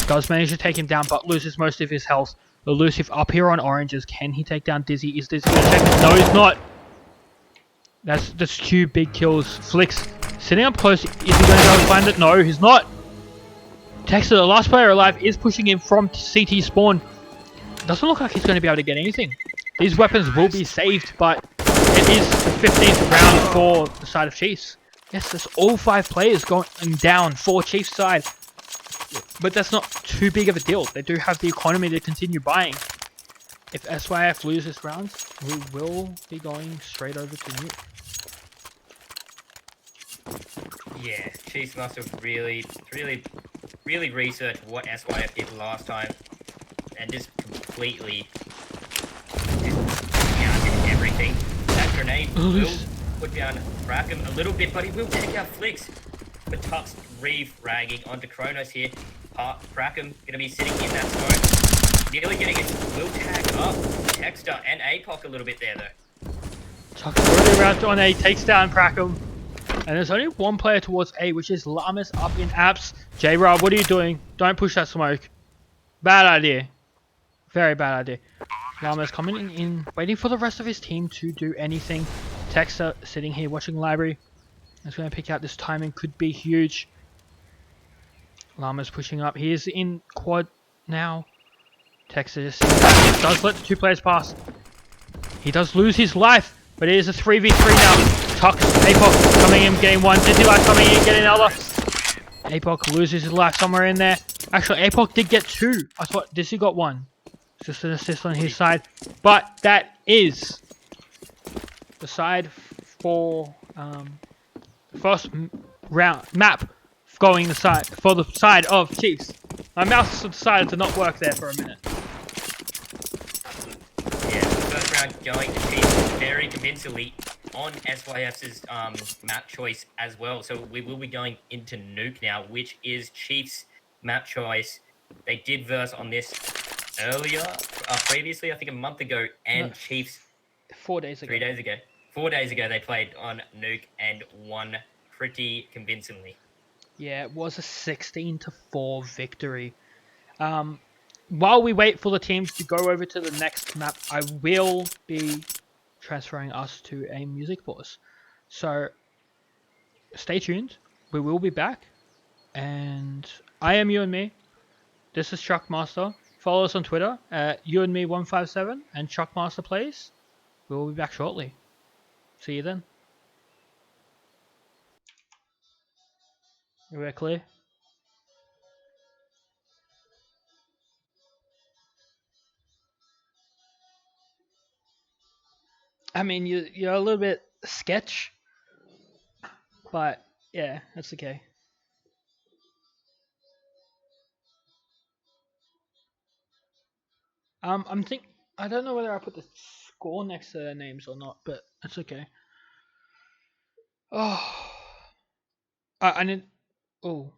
Does manage to take him down, but loses most of his health. Elusive up here on oranges. Can he take down Dizzy? Is Dizzy going to check it? No, he's not. That's 2 big kills. Flix sitting up close. Is he going to go and find it? No, he's not. Texter, the last player alive, is pushing in from CT spawn. Doesn't look like he's going to be able to get anything. These weapons will be saved, but it is the 15th round for the side of Chiefs. Yes, there's all 5 players going down for Chiefs side. But that's not too big of a deal. They do have the economy to continue buying. If SYF loses rounds, we will be going straight over to Nuke. Yeah, Chiefs must have really researched what SYF did last time and just completely did everything. That grenade will put down Brackham a little bit, but he will take out Flix. But Tux re-fragging onto Kronos here. Brackham gonna be sitting in that smoke. Nearly getting it. Will tag up Texter and APOC a little bit there though. Tux already around on A, takes down Brackham. And there's only 1 player towards A, which is Lamas up in apps. J-Ra, what are you doing? Don't push that smoke. Bad idea. Very bad idea. Llama's coming in, waiting for the rest of his team to do anything. Texter sitting here watching library. He's going to pick out this timing. Could be huge. Llama's pushing up. He is in quad now. Texter just does let the 2 players pass. He does lose his life, but it is a 3v3 now. Tux, APOC coming in, getting 1. Dizzy Life coming in, getting another. APOC loses his life somewhere in there. Actually, APOC did get 2. I thought Dizzy got 1. Just an assist on his side. But that is the side for first round map going for the side of Chiefs. My mouse decided to not work there for a minute. Yeah, first round going to Chiefs very convincingly on SYF's map choice as well. So we will be going into Nuke now, which is Chiefs' map choice. They did verse on this earlier, previously, I think a month ago, and no, Chiefs 4 days ago. 3 days ago. 4 days ago, they played on Nuke and won pretty convincingly. Yeah, it was a 16-4 victory. While we wait for the teams to go over to the next map, I will be transferring us to a music pause. So stay tuned. We will be back. And I am You and Me. This is Chuckmaster. Follow us on Twitter at YouandMe157 and Chuckmaster Plays. We will be back shortly. See you then. We're clear. I mean, you're a little bit sketch, but yeah, that's okay. I don't know whether I put the score next to their names or not, but it's okay. Oh, I need. Oh.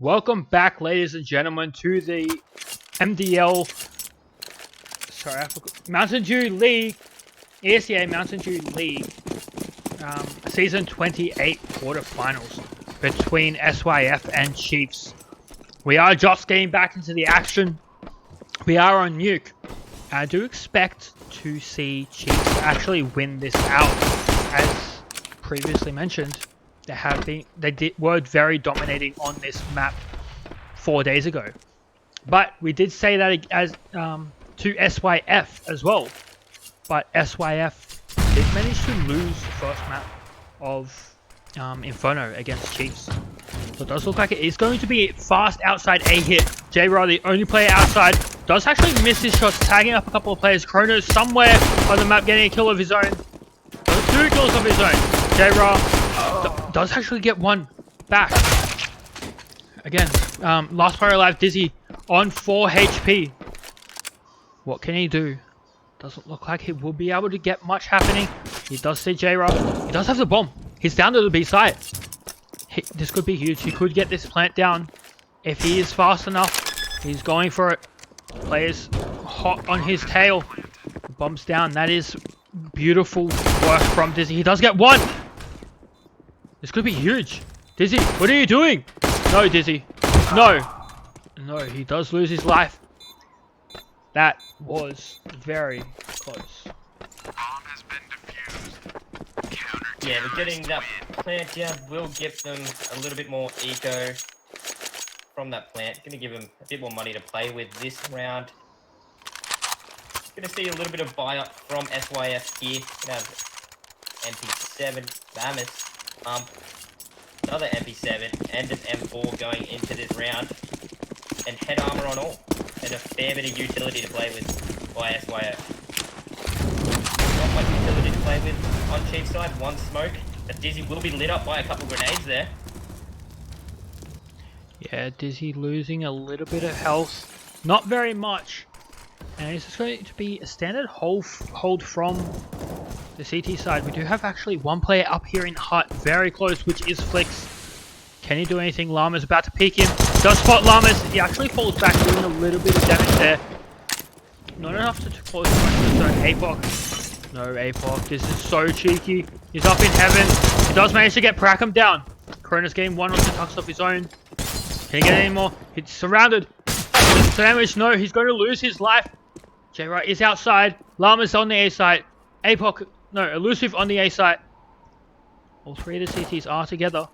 Welcome back, ladies and gentlemen, to the MDL, sorry, I forgot, Mountain Dew League, ESEA Mountain Dew League, Season 28 quarterfinals between SYF and Chiefs. We are just getting back into the action. We are on Nuke. I do expect to see Chiefs actually win this out. As previously mentioned, they were very dominating on this map 4 days ago. But we did say that as to SYF as well. But SYF did manage to lose the first map of Inferno against Chiefs. So it does look like it is going to be fast outside A hit. J-Ra, the only player outside, does actually miss his shots, tagging up a couple of players. Chrono's somewhere on the map getting a kill of his own. 2 kills of his own. J-Ra does actually get one back. Again, last player alive, Dizzy, on 4 HP. What can he do? Doesn't look like he will be able to get much happening. He does see J-Ra. He does have the bomb. He's down to the B side. This could be huge. He could get this plant down if he is fast enough. He's going for it. Players hot on his tail. The bomb's down. That is beautiful work from Dizzy. He does get one. This could be huge. Dizzy, what are you doing? No, Dizzy. No. No, he does lose his life. That was very close. Yeah, but getting that plant down will give them a little bit more eco from that plant. Going to give them a bit more money to play with this round. Going to see a little bit of buy up from SYF here. Going to have MP7, Mammoth, another MP7 and an M4 going into this round. And head armor on all. And a fair bit of utility to play with by SYF. Not much utility to play with on Chief's side. One smoke. But Dizzy will be lit up by a couple grenades there. Yeah, Dizzy losing a little bit of health. Not very much. And it's just going to be a standard hold from the CT side. We do have actually one player up here in hut. Very close, which is Flix. Can he do anything? Llama's about to peek him. Does spot Llamas. He actually falls back, doing a little bit of damage there. Not enough to close the zone. APOC. No, APOC. This is so cheeky. He's up in heaven. He does manage to get Prackham down. Kronos getting 1 or 2 tucks off his own. Can he get any more? He's surrounded. Sandwich, no. He's going to lose his life. J-Ra is outside. Llama's on the A site. APOC. No, Elusive on the A site. All 3 of the CTs are together.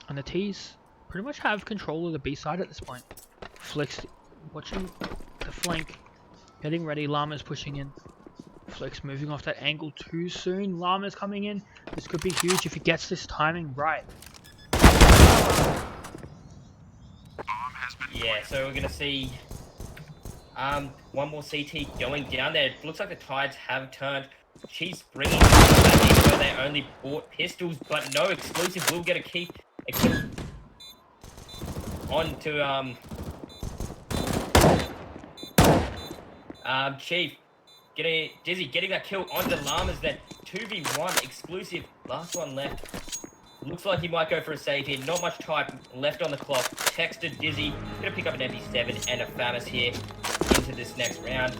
And the T's pretty much have control of the B side at this point. Flix watching the flank. Getting ready. Llama's pushing in. Flix moving off that angle too soon. Llama's coming in. This could be huge if he gets this timing right. Yeah, so we're going to see one more CT going down there. It looks like the tides have turned. Chiefs bringing back in where they only bought pistols, but no, Exclusive will get a kill on to Chief. Dizzy getting that kill onto Llamas then. 2v1 Exclusive, last one left. Looks like he might go for a save here. Not much time left on the clock. Texter Dizzy gonna pick up an MP7 and a Famous here into this next round.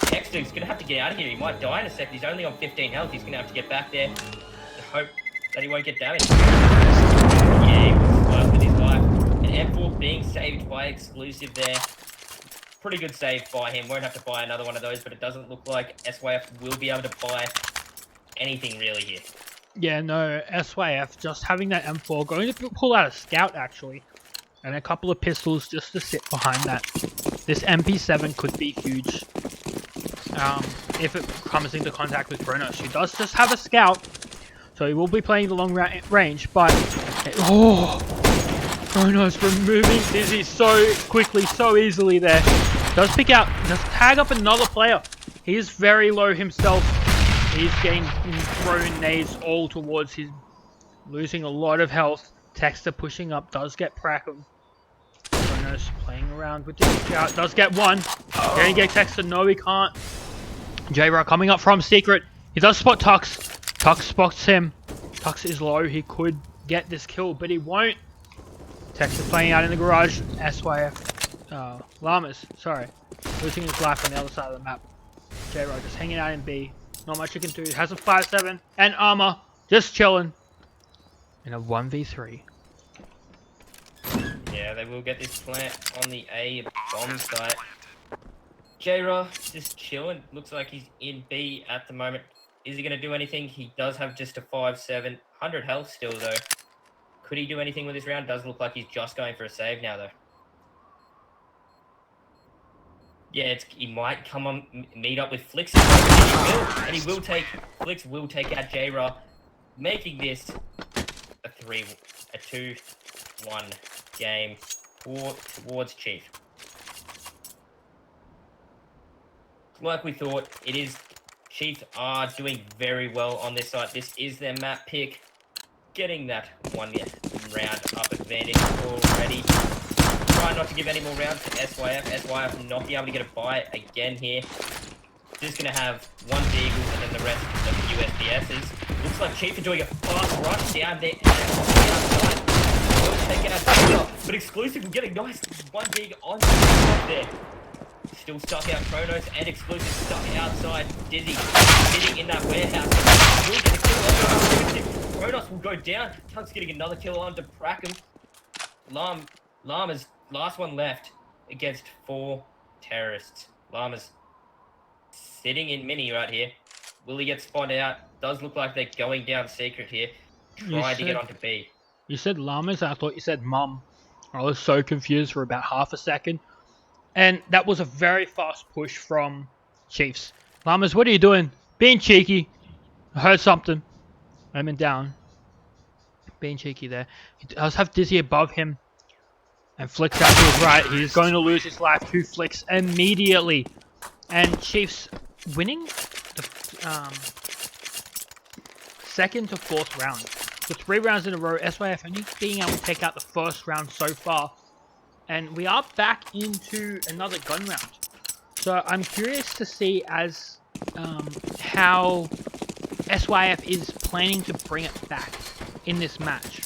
Texter's gonna have to get out of here. He might die in a second. He's only on 15 health. He's gonna have to get back there and hope that he won't get damaged. Yeah, he was close with his life. And M4 being saved by Exclusive there. Pretty good save by him. Won't have to buy another one of those, but it doesn't look like SYF will be able to buy anything really here. Yeah, no, SYF just having that M4, going to pull out a scout actually, and a couple of pistols just to sit behind that. This MP7 could be huge if it comes into contact with Kronos. He does just have a scout, so he will be playing the long range, but Kronos removing Dizzy so quickly, so easily there. Does pick out, does tag up another player. He is very low himself. He's getting thrown nades all towards him. Losing a lot of health. Texter pushing up. Does get Prackham. Kronos playing around with this scout. Does get one. Can he get Texter? No, he can't. J-Ra coming up from secret. He does spot Tux. Tux spots him. Tux is low. He could get this kill, but he won't. Texter playing out in the garage. SYF. Llamas. Sorry. Losing his life on the other side of the map. J-Ra just hanging out in B. Not much you can do. Has a 5-7 and armor. Just chilling. In a 1v3. Yeah, they will get this plant on the A bomb site. J-Ra just chilling. Looks like he's in B at the moment. Is he going to do anything? He does have just a 5-7. 100 health still, though. Could he do anything with this round? Does look like he's just going for a save now, though. Yeah, he might come on, meet up with Flix. And he will take, Flix will take out J-Ra, making this a 2-1 game towards Chief. Like we thought, Chiefs are doing very well on this side. This is their map pick. Getting that 1 round up advantage already. Try not to give any more rounds to SYF. SYF not be able to get a buy again here. Just going to have one vehicle and then the rest of the USDSs. Looks like Chief are doing a fast rush down there. Taking out, but Exclusive will get a nice one big on there. Still stuck out Kronos and Exclusive stuck outside Dizzy. Sitting in that warehouse. Will get a kill on Kronos will go down. Tunk's getting another kill on to Prackham. Llama's last one left against 4 terrorists. Llama's sitting in mini right here. Will he get spotted out? Does look like they're going down secret here. Trying to get onto B. You said Llamas, and I thought you said Mum. I was so confused for about half a second. And that was a very fast push from Chiefs. Llamas, what are you doing? Being cheeky. I heard something. I'm in down. Being cheeky there. He does have Dizzy above him. And Flicks out to his right. He's going to lose his life to Flicks immediately. And Chiefs winning the second to 4th round. For 3 rounds in a row, SYF only being able to take out the first round so far. And we are back into another gun round. So I'm curious to see as how SYF is planning to bring it back in this match.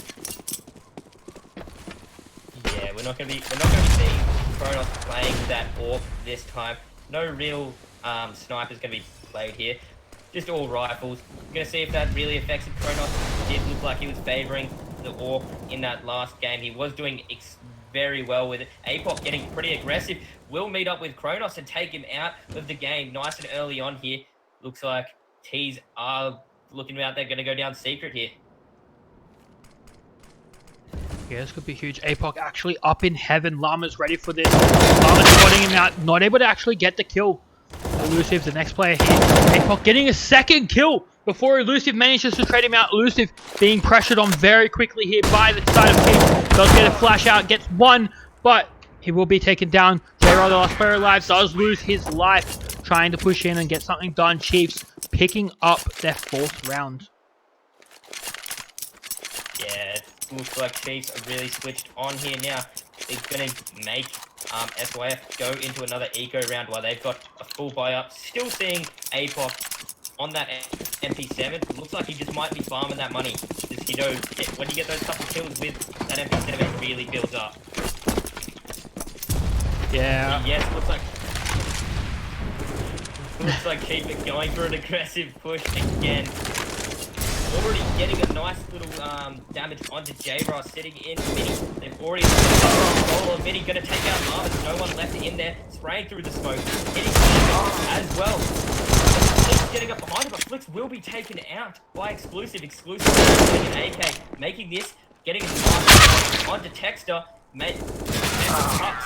Yeah, we're not going to be seeing Kronos playing that AWP this time. No real snipers going to be played here. Just all rifles. We're going to see if that really affected Kronos. It did look like he was favouring the AWP in that last game. He was doing very well with it. APOC getting pretty aggressive. Will meet up with Kronos and take him out of the game nice and early on here. Looks like T's are looking out. They're going to go down secret here. Yeah, this could be huge. APOC actually up in heaven. Llama's ready for this. Llama's spotting him out. Not able to actually get the kill. Elusive, the next player here. APOC getting a second kill before Elusive manages to trade him out. Elusive being pressured on very quickly here by the side of Chiefs. Does get a flash out, gets one, but he will be taken down. J-Ra, the last player alive, does lose his life trying to push in and get something done. Chiefs picking up their 4th round. Yeah, it looks like Chiefs are really switched on here now. They're going to make SYF go into another eco round while they've got a full buy up. Still seeing APOC on that MP7. Looks like he just might be farming that money. Just, you know, when you get those couple kills with that MP7, it really builds up. Yeah. Yes, looks like Chief are going for an aggressive push again. Already getting a nice little damage onto J-Ra sitting in mini. They've already roll on mini, gonna take out Marvis. No one left in there, spraying through the smoke. Hitting as well. Flix getting up behind him, but Flix will be taken out by Exclusive. Exclusive getting an AK, making this, getting a sniper onto Texter.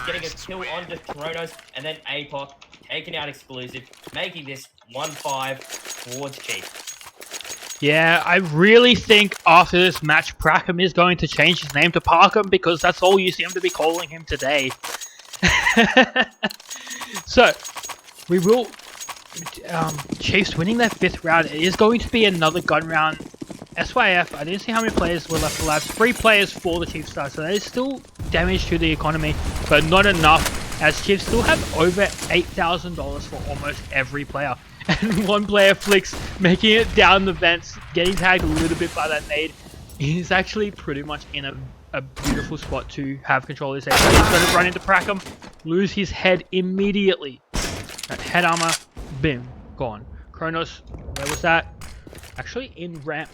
Getting a kill onto Kronos, and then APOC taking out Exclusive, making this 1-5 towards Chief. Yeah, I really think after this match, Prackham is going to change his name to Parkham because that's all you seem to be calling him today. So, we will... Chiefs winning their 5th round. It is going to be another gun round. SYF, I didn't see how many players were left alive. 3 players for the Chiefs side, so that is still damage to the economy, but not enough, as Chiefs still have over $8,000 for almost every player. And one player, Flix, making it down the vents, getting tagged a little bit by that nade. He's actually pretty much in a beautiful spot to have control of this area. He's going to run into Prackham, lose his head immediately. That head armor, boom, gone. Kronos, where was that? Actually in ramp,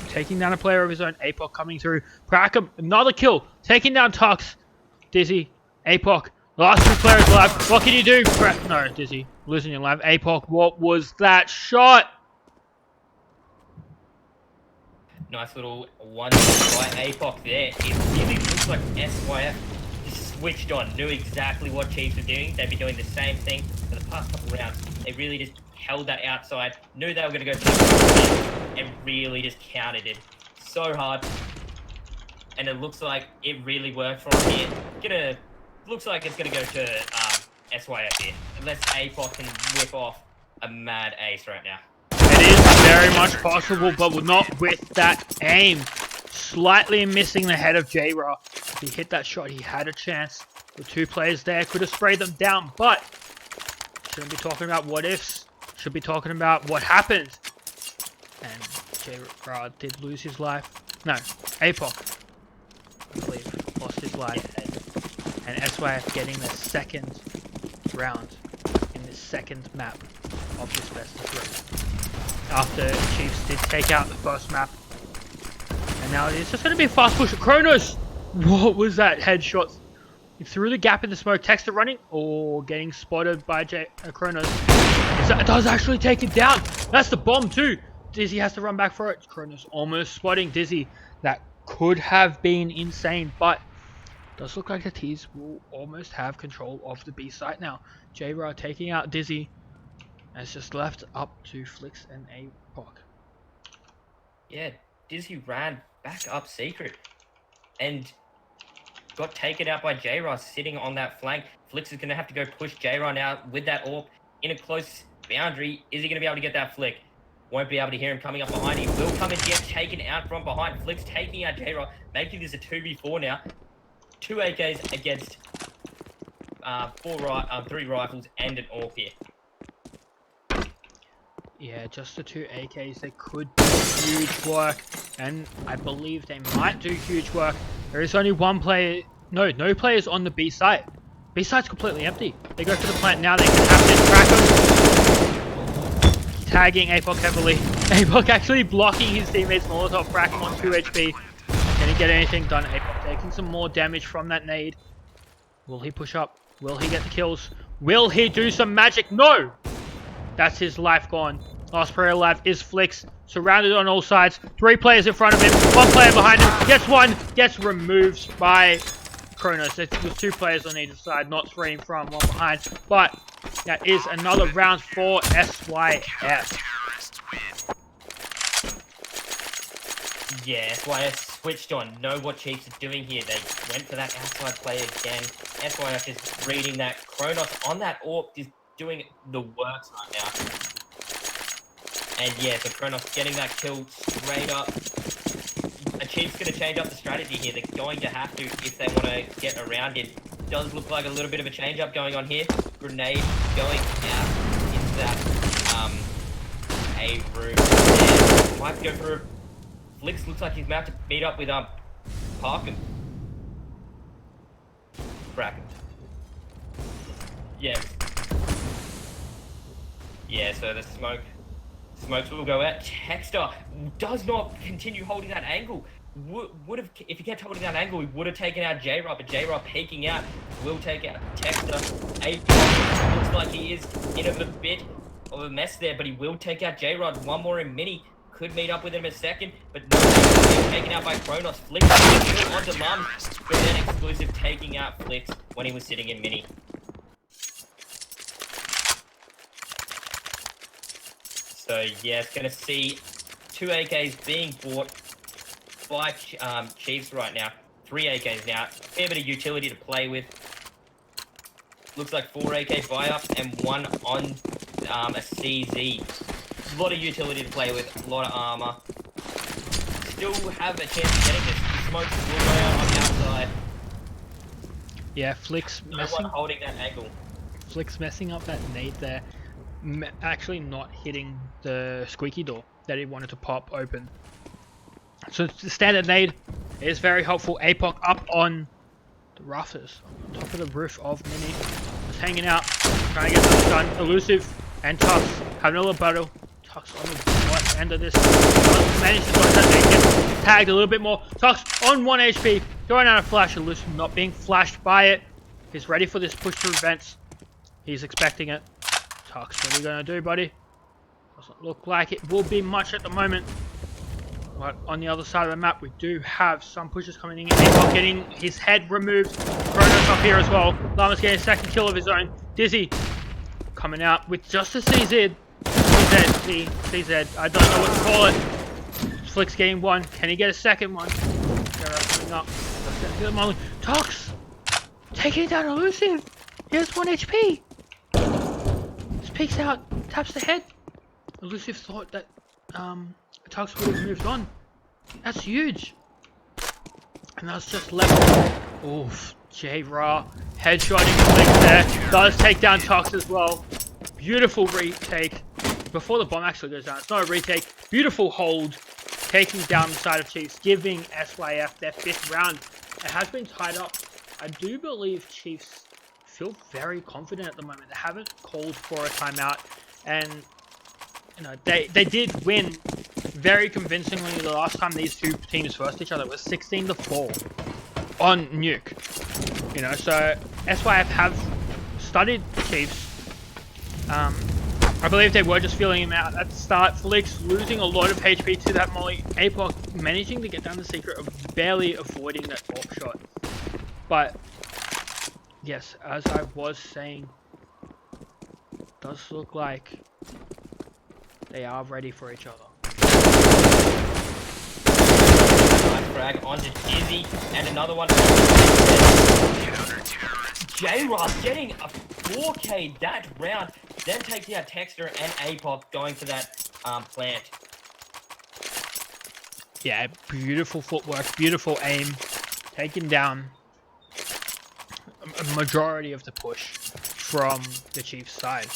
taking down a player of his own. APOC coming through. Prackham, another kill, taking down Tux. Dizzy, APOC Last 2 players alive. What can you do? No, Dizzy. Losing your life. APOC, what was that shot? Nice little one by APOC there. It really looks like SYF just switched on, knew exactly what Chiefs were doing. They've been doing the same thing for the past couple rounds. They really just held that outside, knew they were going to go for the and really just countered it so hard. And it looks like it really worked for him here. Looks like it's going to go to SYF here, unless APOC can whip off a mad ace right now. It is very much possible, but not with that aim. Slightly missing the head of J-Ra. If he hit that shot, he had a chance. The 2 players there could have sprayed them down, but shouldn't be talking about what ifs. Should be talking about what happened. And J-Ra did lose his life. No, APOC, I believe, lost his life. And SYF getting the second round in the second map of this best of 3. After Chiefs did take out the first map. And now it's just going to be a fast push. Kronos! What was that headshot? He threw the gap in the smoke. Texter running or getting spotted by Kronos. It does actually take it down. That's the bomb too. Dizzy has to run back for it. Kronos almost spotting Dizzy. That could have been insane, but does look like the T's will almost have control of the B site now. J-Ra taking out Dizzy. And it's just left up to Flix and APOC. Yeah, Dizzy ran back up secret and got taken out by J-Ra sitting on that flank. Flix is going to have to go push J-Ra now with that AWP in a close boundary. Is he going to be able to get that flick? Won't be able to hear him coming up behind. He will come and get taken out from behind. Flix taking out J-Ra, making this a 2v4 now. 2 AKs against 3 rifles and an AWP here. Yeah, just the 2 AKs, they could do huge work, and I believe they might do huge work. There is only 1 player, no players on the B site. B site's completely empty. They go for the plant now, they can have this crack him. Tagging APOC heavily. APOC actually blocking his teammates Molotov, crack him on 2 HP. Can he get anything done? APOC taking some more damage from that nade. Will he push up? Will he get the kills? Will he do some magic? No! That's his life gone. Last player alive is Flix. Surrounded on all sides. 3 players in front of him. 1 player behind him. Gets 1. Gets removed by Kronos. It was 2 players on either side. Not 3 in front, 1 behind. But that is another round for SYF. Yeah, SYF switched on. Know what Chiefs are doing here. They went for that outside player again. SYF is reading that. Kronos on that AWP is doing the works right now. And yeah, so Kronos getting that kill straight up. A Chief's going to change up the strategy here. They're going to have to if they want to get around it. Does look like a little bit of a change up going on here. Grenade going out into that A room there. Might go for Flix. Looks like he's about to meet up with Parkin. Kraken. Yeah. Yeah, so the smokes will go out. Texter does not continue holding that angle. Would have, if he kept holding that angle, he would have taken out J-Ra, but J-Ra peeking out will take out Texter. APOC looks like he is in a bit of a mess there, but he will take out J-Ra. 1 more in mini. Could meet up with him in a second, but no, he's taken out by Kronos. Flix on demand, but then exclusive taking out Flix when he was sitting in mini. So yeah, it's going to see 2 AKs being bought by Chiefs right now. 3 AKs now. A fair bit of utility to play with. Looks like 4 AK buy-ups and 1 on a CZ. A lot of utility to play with. A lot of armor. Still have a chance of getting this. The smokes will go out on the outside. Yeah, Flix messing. No one holding that angle. Flix messing up that nade there. Actually not hitting the squeaky door that he wanted to pop open. So the standard nade is very helpful. APOC up on the rafters, on top of the roof of Mini. Just hanging out, trying to get this done. Elusive and Tux having a little battle. Tux on the right end of this. Managed to dodge that nade, gets tagged a little bit more. Tux on 1 HP, throwing out a flash. Elusive not being flashed by it. He's ready for this push through vents. He's expecting it. Tux, what are you gonna do, buddy? Doesn't look like it will be much at the moment. But on the other side of the map, we do have some pushes coming in. APOC getting his head removed. Kronos up here as well. Llama's getting a second kill of his own. Dizzy coming out with just a CZ. CZ. I don't know what to call it. Flick's getting one. Can he get a second one? Coming up. Tox! Taking it down elusive. He has 1 HP. Just peeks out. Taps the head. Elusive thought that Tux would have moved on. That's huge. And that's just left. Oof. J-Ra headshotting Flick there. Does take down Tux as well. Beautiful retake. Before the bomb actually goes down. It's not a retake. Beautiful hold. Taking down the side of Chiefs. Giving SYF their 5th round. It has been tied up. I do believe Chiefs feel very confident at the moment. They haven't called for a timeout. And you know, they did win very convincingly the last time these two teams versed each other. It was 16-4 on Nuke. You know, so SYF have studied the Chiefs. I believe they were just feeling him out at the start. Flicks losing a lot of HP to that molly. APOC managing to get down the secret of barely avoiding that top shot. But yes, as I was saying, it does look like they are ready for each other. Nice frag onto Dizzy, and another one. J-Ross getting a 4K that round, then takes out Texter and APOC going for that plant. Yeah, beautiful footwork, beautiful aim, taking down a majority of the push from the Chiefs side.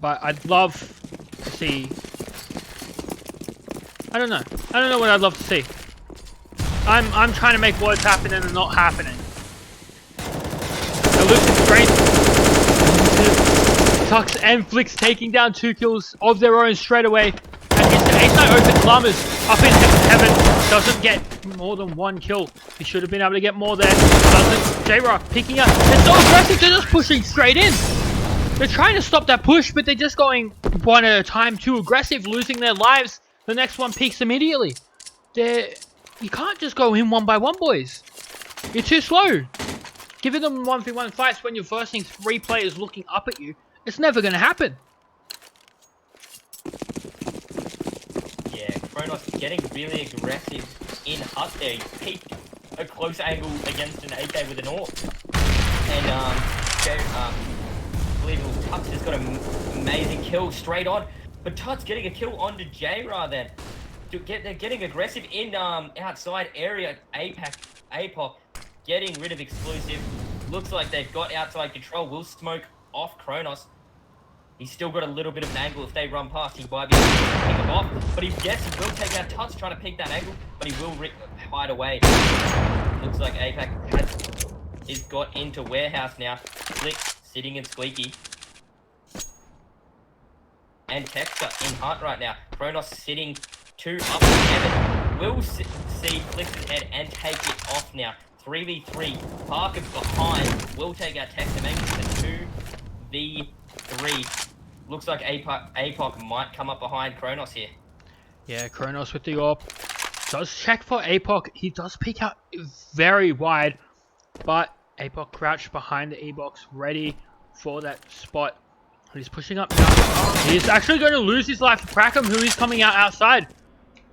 But I'd love to see. I don't know what I'd love to see. I'm trying to make words happen and they're not happening. Elusive great. Tux and Flicks taking down 2 kills of their own straight away. And it's the ace night open. Llamas up in heaven. Doesn't get more than 1 kill. He should have been able to get more there. Doesn't. J-Rock picking up. They're so aggressive. They're just pushing straight in. They're trying to stop that push, but they're just going one at a time, too aggressive, losing their lives. The next one peaks immediately. You can't just go in one by one, boys. You're too slow. Giving them 1v1 fights when you're versing 3 players looking up at you, it's never going to happen. Yeah, Kronos getting really aggressive in Hut there. He peeked a close angle against an AK with an AWP. And, I believe it was Tux has got an amazing kill straight on. But Tux getting a kill onto J-Ra then. They're getting aggressive in outside area. APOC getting rid of explosive. Looks like they've got outside control. Will smoke off Kronos. He's still got a little bit of an angle. If they run past, he might be able to pick him off. But he will take out Tux trying to pick that angle, but he will hide away. Looks like APOC is got into warehouse now. Flick sitting in Squeaky. And Texter in Hunt right now. Kronos sitting 2 up in heaven. Will see Flick's head and take it off now. 3v3. Parker behind. Will take out Texter, making it a 2v3. Looks like APOC might come up behind Kronos here. Yeah, Kronos with the AWP. Does check for APOC. He does peek out very wide. But APOC crouched behind the E-box, ready for that spot. He's pushing up now. He's actually going to lose his life to Crackham, who is coming out outside.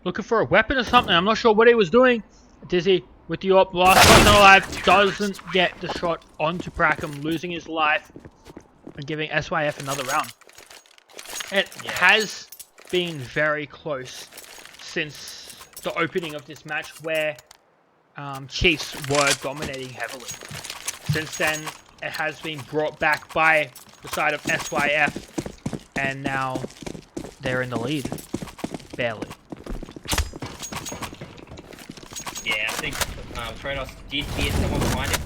Looking for a weapon or something. I'm not sure what he was doing. Dizzy with the AWP, last person alive, doesn't get the shot onto Crackham, losing his life and giving SYF another round. It has been very close since the opening of this match where Chiefs were dominating heavily. Since then, it has been brought back by the side of SYF, and now they're in the lead. Barely. Yeah, I think Kronos did hear someone behind him.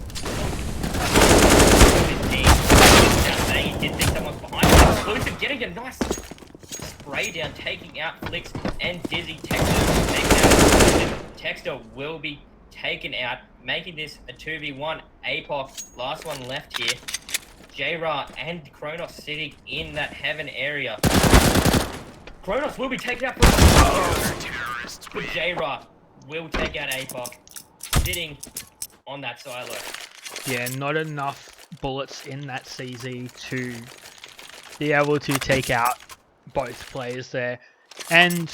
He did think someone's behind him. Exclusive getting a nice spray down, taking out Flicks and Dizzy. Texter will be taken out, making this a 2v1. APOC, last one left here. J-Ra and Kronos sitting in that heaven area. Kronos will be taken out but J-Ra will take out APOC, sitting on that silo. Yeah, not enough bullets in that CZ to be able to take out both players there. And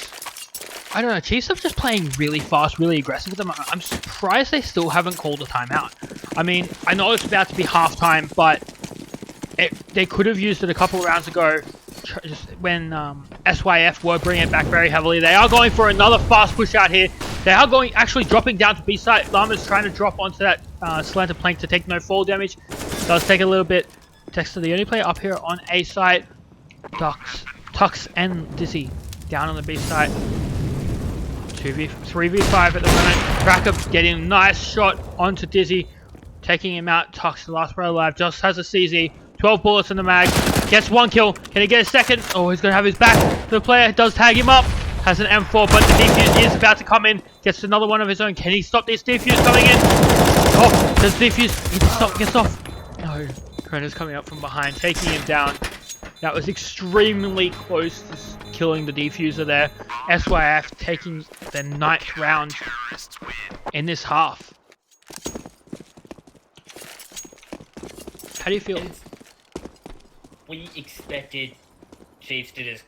I don't know, Chiefs are just playing really fast, really aggressive with them. I'm surprised they still haven't called a timeout. I mean, I know it's about to be halftime, but they could have used it a couple of rounds ago just when SYF were bringing it back very heavily. They are going for another fast push out here. They are actually dropping down to B site. Llama's trying to drop onto that slanted plank to take no fall damage. Does take a little bit. Texter, the only player up here on A site. Tux and Dizzy down on the B site. 3v5 at the moment. Cracker getting a nice shot onto Dizzy, taking him out. Tux, the last player alive, just has a CZ. 12 bullets in the mag. Gets one kill. Can he get a second? Oh, he's going to have his back. The player does tag him up. Has an M4, but the defuse is about to come in. Gets another one of his own. Can he stop this defuse coming in? Oh, does defuse? He gets off. No. Kronos coming up from behind, taking him down. That was extremely close to killing the defuser there. SYF taking the 9th round in this half. How do you feel? We expected Chiefs to just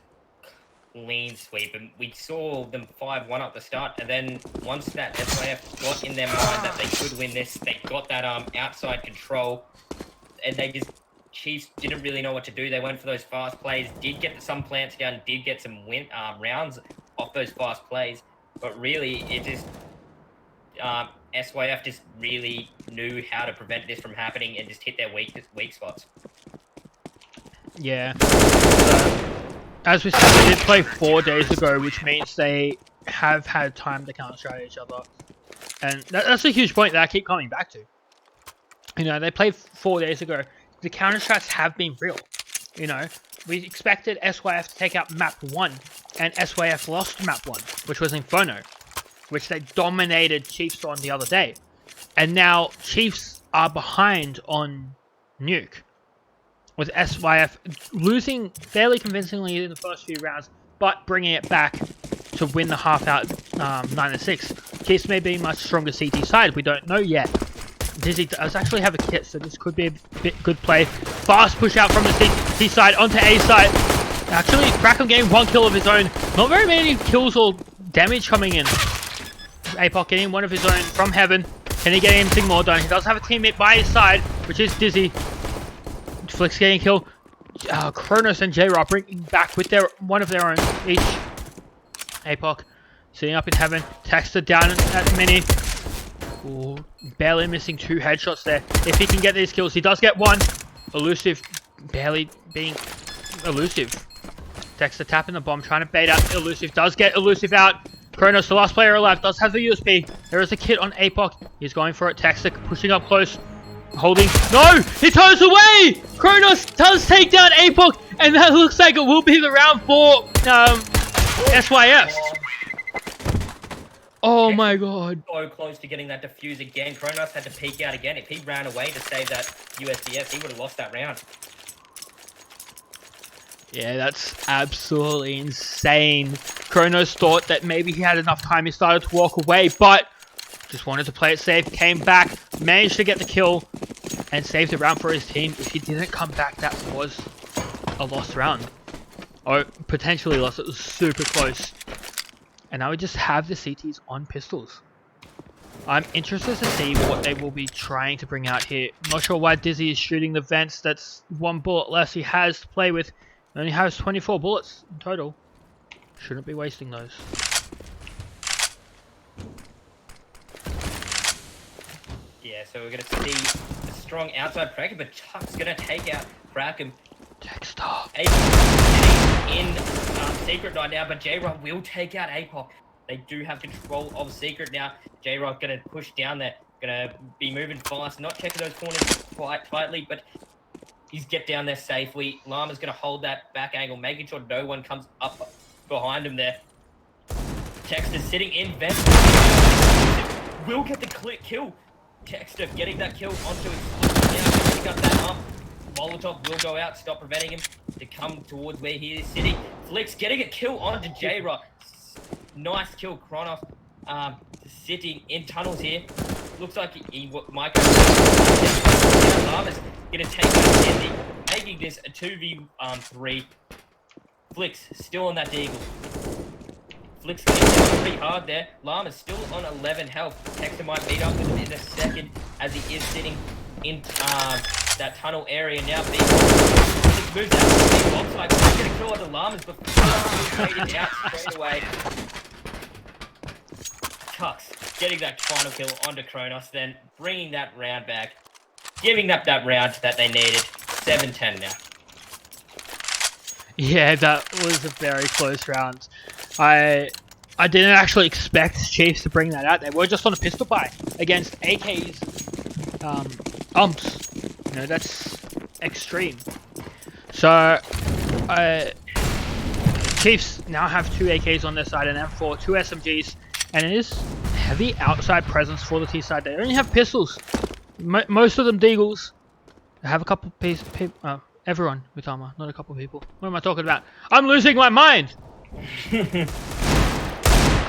clean sweep, and we saw them 5-1 at the start, and then once that SYF got in their mind that they could win this, they got that outside control, and they just, Chiefs didn't really know what to do. They went for those fast plays, did get some plants down, did get some rounds off those fast plays, but really it just SYF just really knew how to prevent this from happening and just hit their weak spots. Yeah. As we said, they did play 4 days ago, which means they have had time to counter-strike each other. And that's a huge point that I keep coming back to. You know, they played 4 days ago. The counter-strikes have been real. You know, we expected SYF to take out map 1, and SYF lost map 1, which was Inferno, which they dominated Chiefs on the other day. And now Chiefs are behind on Nuke, with SYF losing fairly convincingly in the first few rounds, but bringing it back to win the half out 9-6. Chiefs may be much stronger CT side, we don't know yet. Dizzy does actually have a kit, so this could be a bit good play. Fast push out from the CT side onto A side. Actually, Crackham getting one kill of his own. Not very many kills or damage coming in. APOC getting one of his own from heaven. Can he get anything more done? He does have a teammate by his side, which is Dizzy. Flick's getting a kill. Kronos and J-Ra bringing back with one of their own each. APOC sitting up in heaven. Texter down at mini. Ooh, barely missing 2 headshots there. If he can get these kills, he does get one. Elusive, barely being elusive. Texter tapping the bomb, trying to bait out Elusive. Does get Elusive out. Kronos, the last player alive, does have the USP. There is a kit on APOC. He's going for it. Texter pushing up close. Holding. No! He turns away! Kronos does take down APOC, and that looks like it will be the round for SYF. Oh my god. So close to getting that defuse again. Kronos had to peek out again. If he ran away to save that USDF, he would have lost that round. Yeah, that's absolutely insane. Kronos thought that maybe he had enough time. He started to walk away, but just wanted to play it safe. Came back, managed to get the kill, and saved the round for his team. If he didn't come back, that was a lost round. Or potentially lost. It was super close. And now we just have the CTs on pistols. I'm interested to see what they will be trying to bring out here. Not sure why Dizzy is shooting the vents. That's 1 bullet less he has to play with. He only has 24 bullets in total. Shouldn't be wasting those. Yeah, so we're going to see a strong outside pressure, but Chuck's going to take out Crackham. Texter. In Secret right now, but J-Ra will take out APOC. They do have control of Secret now. J-Ra going to push down there, going to be moving fast, not checking those corners quite tightly, but he's get down there safely. Llama's going to hold that back angle, making sure no one comes up behind him there. Texter's sitting in vent. Will get the kill. Texter getting that kill onto Exclusive now. Pick up that up. Molotov will go out, stop preventing him to come towards where he is sitting. Flicks getting a kill onto J-Rock. Nice kill, Kronos. Sitting in tunnels here. Looks like he might go. Llama's gonna take out Cindy, making this a 2v3. Flicks still on that Deagle. Flicks getting down pretty hard there. Llama's still on 11 health. Texter might meet up with him in a second as he is sitting in that tunnel area now. Flicks moves out to the big box like he's gonna kill all the Llamas, but fading out straight away. Tux getting that final kill onto Kronos, then bringing that round back, giving up that round that they needed. 7-10 now. Yeah, that was a very close round. I didn't actually expect Chiefs to bring that out. They were just on a pistol fight against AK's umps. You know, that's extreme. So, Chiefs now have 2 AKs on their side and M4, 2 SMGs, and it is heavy outside presence for the T side. They only have pistols. Most of them deagles. They have a couple everyone with armor, not a couple people. What am I talking about? I'm losing my mind! I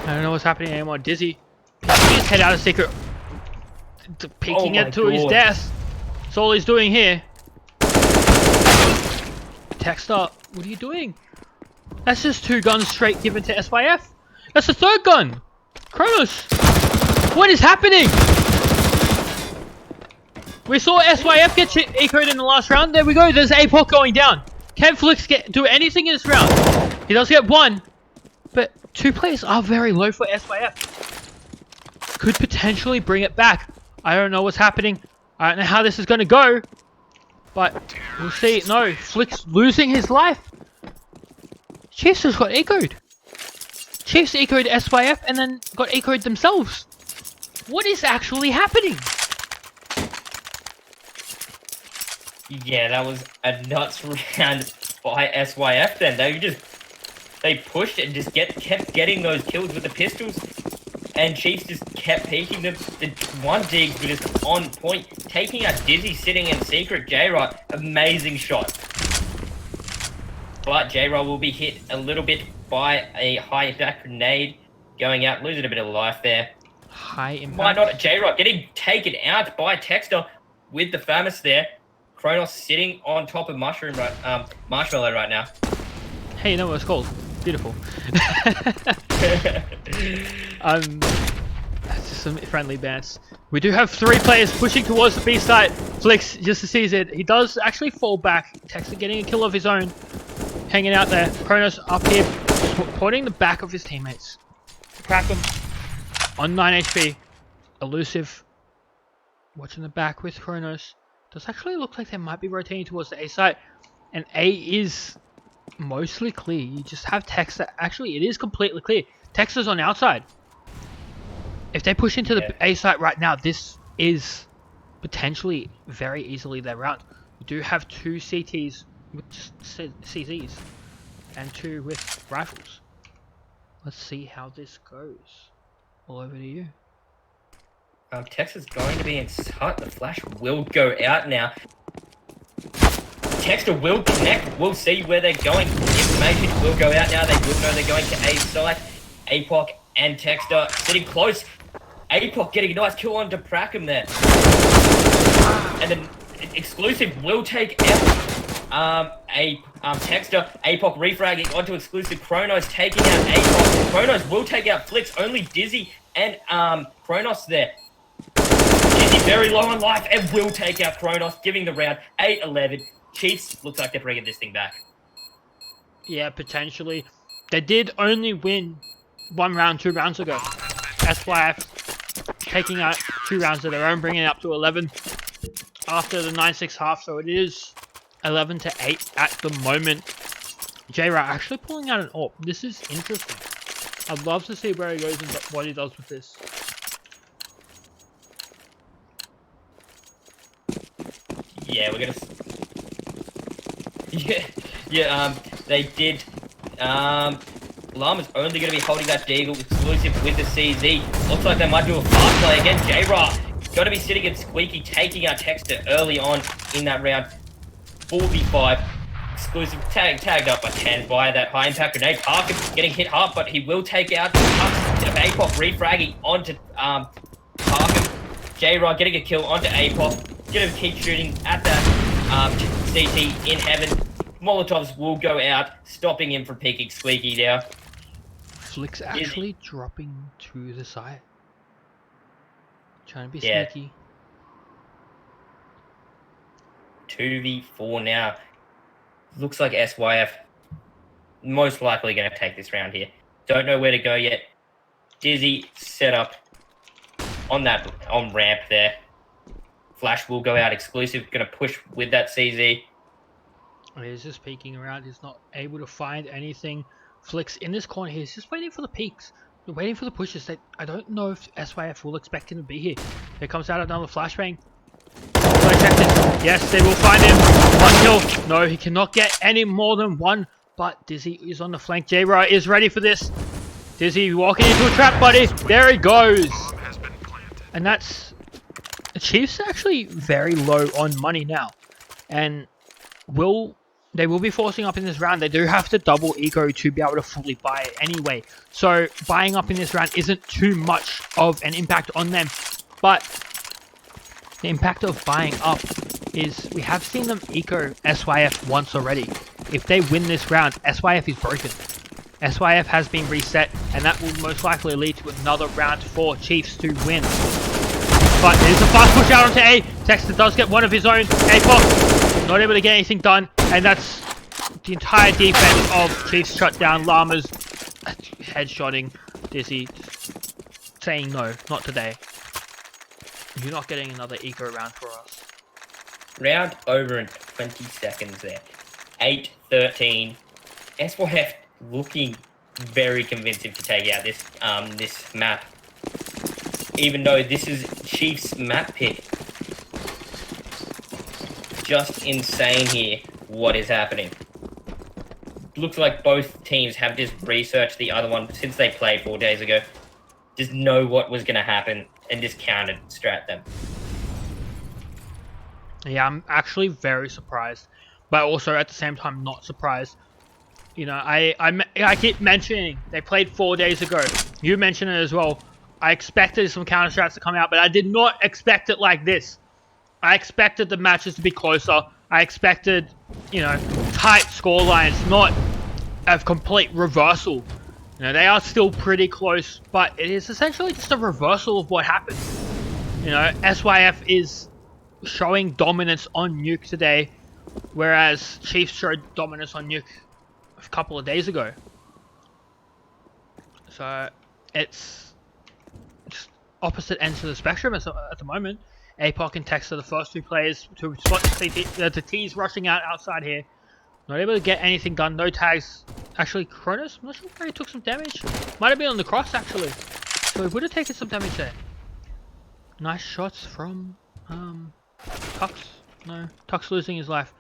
don't know what's happening anymore. Dizzy. Peeking his head out of secret. Peeking it to his death. That's all he's doing here. Texter, what are you doing? That's just 2 guns straight given to SYF. That's the 3rd gun! Kronos! What is happening? We saw SYF get ecoed in the last round. There we go. There's APOC going down. Can Flicks do anything in this round? He does get 1. But 2 players are very low for SYF. Could potentially bring it back. I don't know what's happening. I don't know how this is going to go. But we'll see. No, Flicks losing his life. Chiefs just got ecoed. Chiefs ecoed SYF and then got ecoed themselves. What is actually happening? Yeah, that was a nuts round by SYF then. They pushed and just kept getting those kills with the pistols. And Chiefs just kept peeking them. The one dig was just on point. Taking out Dizzy sitting in secret. J-Rod, amazing shot. But J-Rod will be hit a little bit by a high impact grenade. Going out, losing a bit of life there. High impact. Why not J-Rod getting taken out by Texter with the Famous there. Kronos sitting on top of Marshmallow right now. Hey, you know what it's called? Beautiful. That's just some friendly bants. We do have 3 players pushing towards the B site. Flicks just sees it. He does actually fall back. Texter getting a kill of his own. Hanging out there. Kronos up here, supporting the back of his teammates. Crack him on 9 HP. Elusive. Watching the back with Kronos. Does actually look like they might be rotating towards the A site. And A is mostly clear. You just have Texter. Actually, it is completely clear. Texter's on the outside. If they push into the A site right now, this is potentially very easily their round. We do have 2 CTs with CZs and 2 with rifles. Let's see how this goes. All over to you. Texter's going to be in sight. The flash will go out now. Texter will connect. We'll see where they're going. Information will go out now. They will know they're going to A site. APOC and Texter sitting close. APOC getting a nice kill on to Prackham there. And then Exclusive will take out Texter. APOC refragging onto Exclusive. Kronos taking out APOC. Kronos will take out Flicks. Only Dizzy and Kronos there. Dizzy very low on life and will take out Kronos, giving the round 8-11. Chiefs looks like they're bringing this thing back. Yeah, potentially. They did only win 1 round 2 rounds ago. SYF taking out 2 rounds of their own, bringing it up to 11 after the 9-6 half. So it is 11-8 at the moment. J-Ra actually pulling out an AWP. This is interesting. I'd love to see where he goes and what he does with this. Yeah, we're gonna. They did Llama's only going to be holding that Deagle exclusive with the CZ. Looks like they might do a fast play again. J-Ra got to be sitting in Squeaky, taking out Texter early on in that round. 4v5. Exclusive tagged up by 10 by that high impact grenade. Parker getting hit hard, but he will take out APOC refragging onto Parker. J-Rod getting a kill onto APOC. Gonna keep shooting at that CT in heaven. Molotovs will go out, stopping him from peeking Squeaky now. Flick's actually dropping to the side. Trying to be sneaky. 2v4 now. Looks like SYF most likely going to take this round here. Don't know where to go yet. Dizzy set up on ramp there. Flash will go out exclusive. Going to push with that CZ. He's just peeking around. He's not able to find anything. Flick's in this corner here. He's just waiting for the peaks. They're waiting for the pushes. I don't know if SYF will expect him to be here. Here comes out another flashbang. Yes, they will find him. 1 kill. No, he cannot get any more than one. But Dizzy is on the flank. J-Ra is ready for this. Dizzy walking into a trap, buddy. There he goes. And that's... The Chiefs are actually very low on money now. And they will be forcing up in this round. They do have to double eco to be able to fully buy it anyway. So buying up in this round isn't too much of an impact on them. But the impact of buying up is we have seen them eco SYF once already. If they win this round, SYF is broken. SYF has been reset, and that will most likely lead to another round for Chiefs to win. But there's a fast push out onto A. Texter does get one of his own. A-Pop not able to get anything done, and that's the entire defense of Chiefs shut down. Llamas headshotting Dizzy, saying no, not today. You're not getting another eco round for us. Round over in 20 seconds there. 8-13. SYF looking very convincing to take out this map. Even though this is Chiefs map pick. Just insane here what is happening. Looks like both teams have just researched the other one since they played 4 days ago. Just know what was going to happen and just counter strat them. Yeah, I'm actually very surprised, but also at the same time not surprised. You know, I keep mentioning they played 4 days ago. You mentioned it as well. I expected some counter strats to come out, but I did not expect it like this. I expected the matches to be closer. I expected, you know, tight score lines, not a complete reversal. You know, they are still pretty close, but it is essentially just a reversal of what happened. You know, SYF is showing dominance on Nuke today, whereas Chiefs showed dominance on Nuke a couple of days ago. So, it's just opposite ends of the spectrum at the moment. APOC and Tex are the first two players to spot the T's rushing outside here. Not able to get anything done, no tags. Actually, Kronos, I'm not sure where he took some damage. Might have been on the cross, actually. So he would have taken some damage there. Nice shots from Tux. No, Tux losing his life.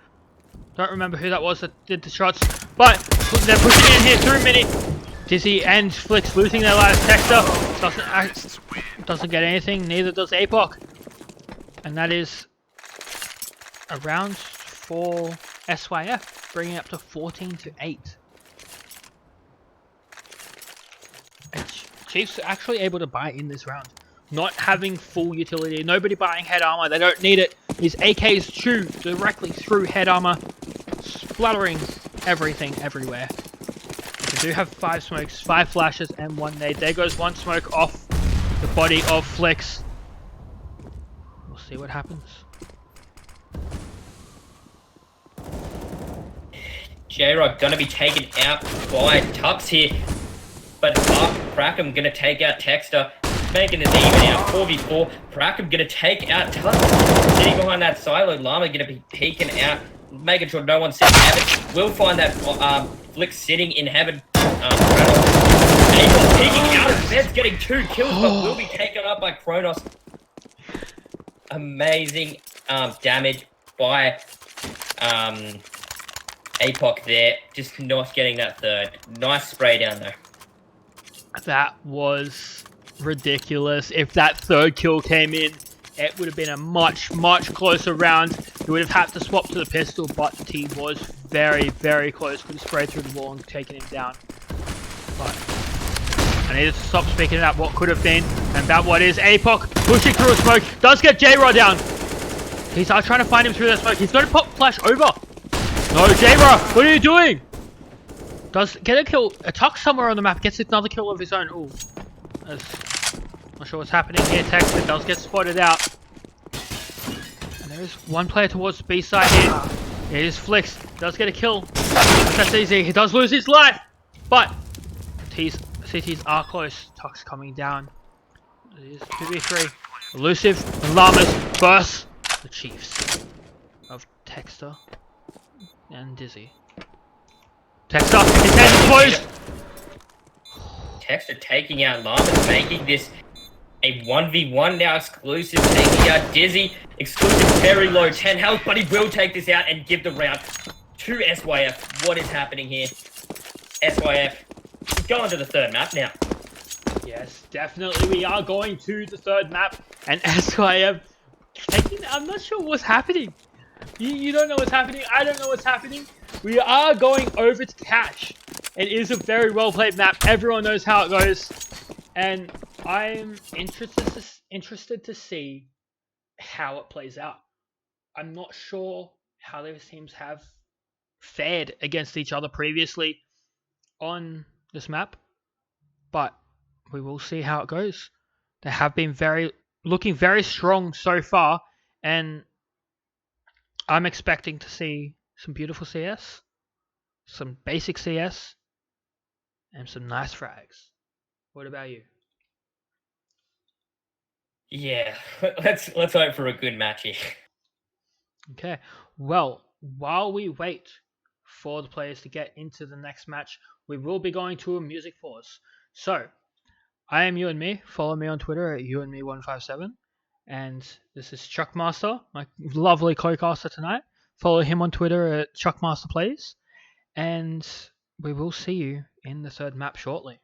Don't remember who that was that did the shots. But they're pushing in here through midi. Dizzy and Flicks losing their lives. Texter doesn't get anything, neither does APOC. And that is a round for SYF, bringing it up to 14-8. Chiefs are actually able to buy in this round. Not having full utility, nobody buying head armor, they don't need it. These AKs chew directly through head armor, splattering everything everywhere. They do have 5 smokes, 5 flashes, and 1 nade. There goes 1 smoke off the body of Flicks. We'll see what happens. J-Rock gonna be taken out by Tux here. But Prackham gonna take out Texter, making it even now. 4v4. Prackham gonna take out Tux. Sitting behind that silo, Llama gonna be peeking out, making sure no one's sitting in heaven. We'll find that Flick sitting in heaven. Abel peeking out of beds, getting 2 kills, but will be taken up by Kronos. Amazing damage by APOC there, just not getting that third. Nice spray down though. That was ridiculous. If that third kill came in, it would have been a much, much closer round. He would have had to swap to the pistol, but T was very, very close. Could have sprayed through the wall and taken him down. But I needed to stop speaking about what could have been and about what is. APOC pushing through a smoke. Does get J-Raw down. He's trying to find him through that smoke. He's going to pop flash over. No, J-Raw, what are you doing? Does get a kill. A tuck somewhere on the map. Gets another kill of his own. Ooh. Not sure what's happening here. Tex, but does get spotted out. And there is one player towards the B side here. It is Flix. Does get a kill. That's easy. He does lose his life. But CTs are close. Tuck's coming down. It is 2v3. Elusive and Llamas versus the Chiefs of Texter and Dizzy. Texter, his head is closed. Texter taking out Llamas, making this a 1v1 now exclusive, taking out Dizzy. Exclusive very low, 10 health, but he will take this out and give the round to SYF. What is happening here? SYF going to the third map now. Yes, definitely we are going to the third map. And SYF taking, I'm not sure what's happening. You don't know what's happening. I don't know what's happening. We are going over to Catch. It is a very well played map. Everyone knows how it goes. And I'm interested to see how it plays out. I'm not sure how those teams have fared against each other previously on this map, but we will see how it goes. They have been looking very strong so far, and I'm expecting to see some beautiful CS, some basic CS, and some nice frags. What about you? Yeah, let's hope for a good match here. Okay, well, while we wait for the players to get into the next match, we will be going to a music pause. So, I am You and Me. Follow me on Twitter at YouandMe157. And this is Chuckmaster, my lovely co-caster tonight. Follow him on Twitter at ChuckmasterPlays. And we will see you in the third map shortly.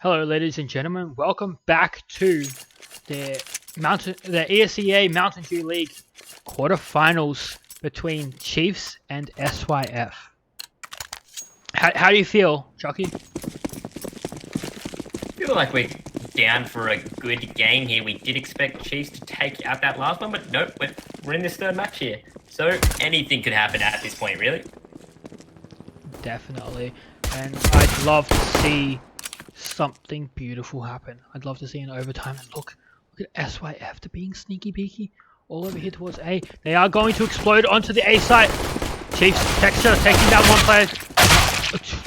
Hello, ladies and gentlemen. Welcome back to the ESEA Mountain Dew League quarterfinals between Chiefs and SYF. How do you feel, Chucky? I feel like we're down for a good game here. We did expect Chiefs to take out that last one, but nope, we're in this third match here. So anything could happen at this point, really. Definitely. And I'd love to see something beautiful happen. I'd love to see an overtime. And look at SYF. They're being sneaky beaky all over here towards A. They are going to explode onto the A site. Chiefs texture taking down one player.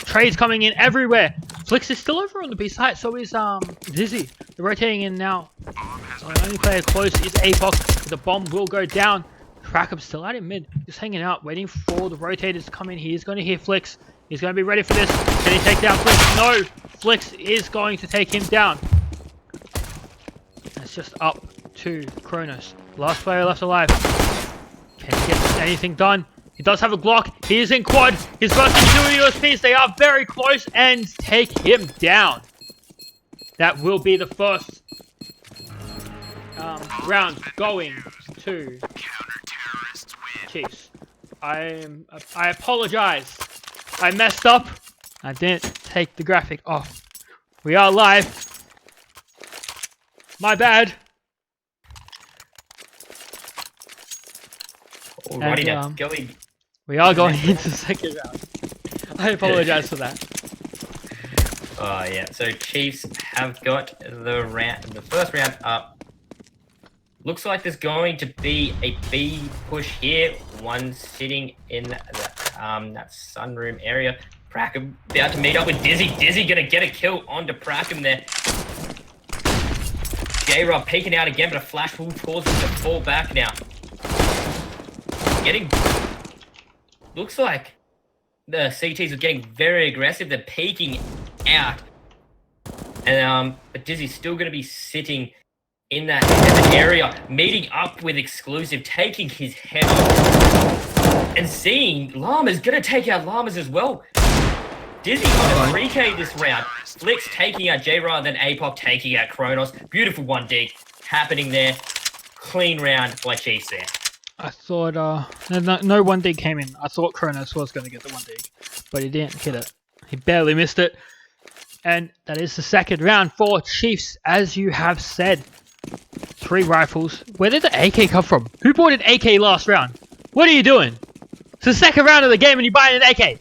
Trades coming in everywhere. Flix is still over on the B site, so is Dizzy. They're rotating in now. The only player close is APOC. The bomb will go down. Crackum's still out in mid, just hanging out, waiting for the rotators to come in. He's going to hear Flix. He's going to be ready for this. Can he take down Flix? No! Flix is going to take him down. It's just up to Kronos. Last player left alive. Can he get anything done? He does have a Glock. He is in quad. He's got some 2 USPs. They are very close and take him down. That will be the first round going to Chiefs. I apologize. I messed up. I didn't take the graphic off. We are live. My bad. Alrighty, that's going. We are going into the second round. I apologize for that. Oh yeah, so Chiefs have got the first round up. Looks like there's going to be a B push here. One sitting in that sunroom area. Prackum about to meet up with Dizzy. Dizzy gonna get a kill onto Prackum there. J-Rob peeking out again, but a flash will cause him to fall back now. Looks like the CTs are getting very aggressive. They're peeking out. And but Dizzy's still gonna be sitting in that area, meeting up with Exclusive, taking his head off, and seeing Llama's gonna take out Llamas as well. Dizzy on a 3K this round. Flix taking out J-Ra, then APOC taking out Kronos. Beautiful 1D happening there. Clean round by Chiefs there. I thought no 1D came in. I thought Kronos was going to get the 1D, but he didn't hit it. He barely missed it. And that is the second round for Chiefs, as you have said. 3 rifles. Where did the AK come from? Who bought an AK last round? What are you doing? It's the second round of the game and you're buying an AK.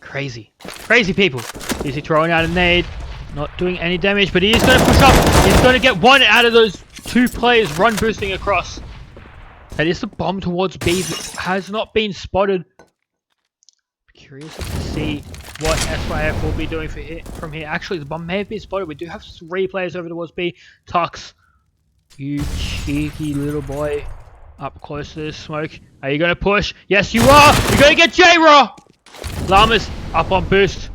Crazy. Crazy people. Is he throwing out a nade? Not doing any damage, but he is going to push up. He's going to get one out of those 2 players run boosting across. That is the bomb towards B that has not been spotted. Curious to see what SYF will be doing from here. Actually, the bomb may have been spotted. We do have 3 players over towards B. Tux, you cheeky little boy. Up close to this smoke. Are you going to push? Yes, you are! You're going to get J-Raw! Llamas up on boost.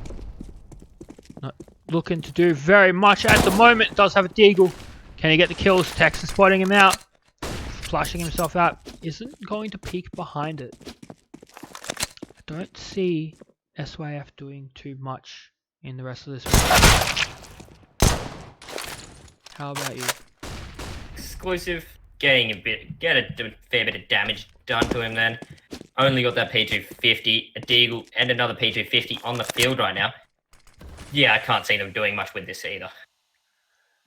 Not looking to do very much at the moment. Does have a deagle. Can he get the kills? Tex is spotting him out. Flashing himself out. Isn't going to peek behind it. I don't see SYF doing too much in the rest of this round. How about you? Exclusive getting a fair bit of damage done to him then. Only got that P250, a deagle, and another P250 on the field right now. Yeah, I can't see them doing much with this either.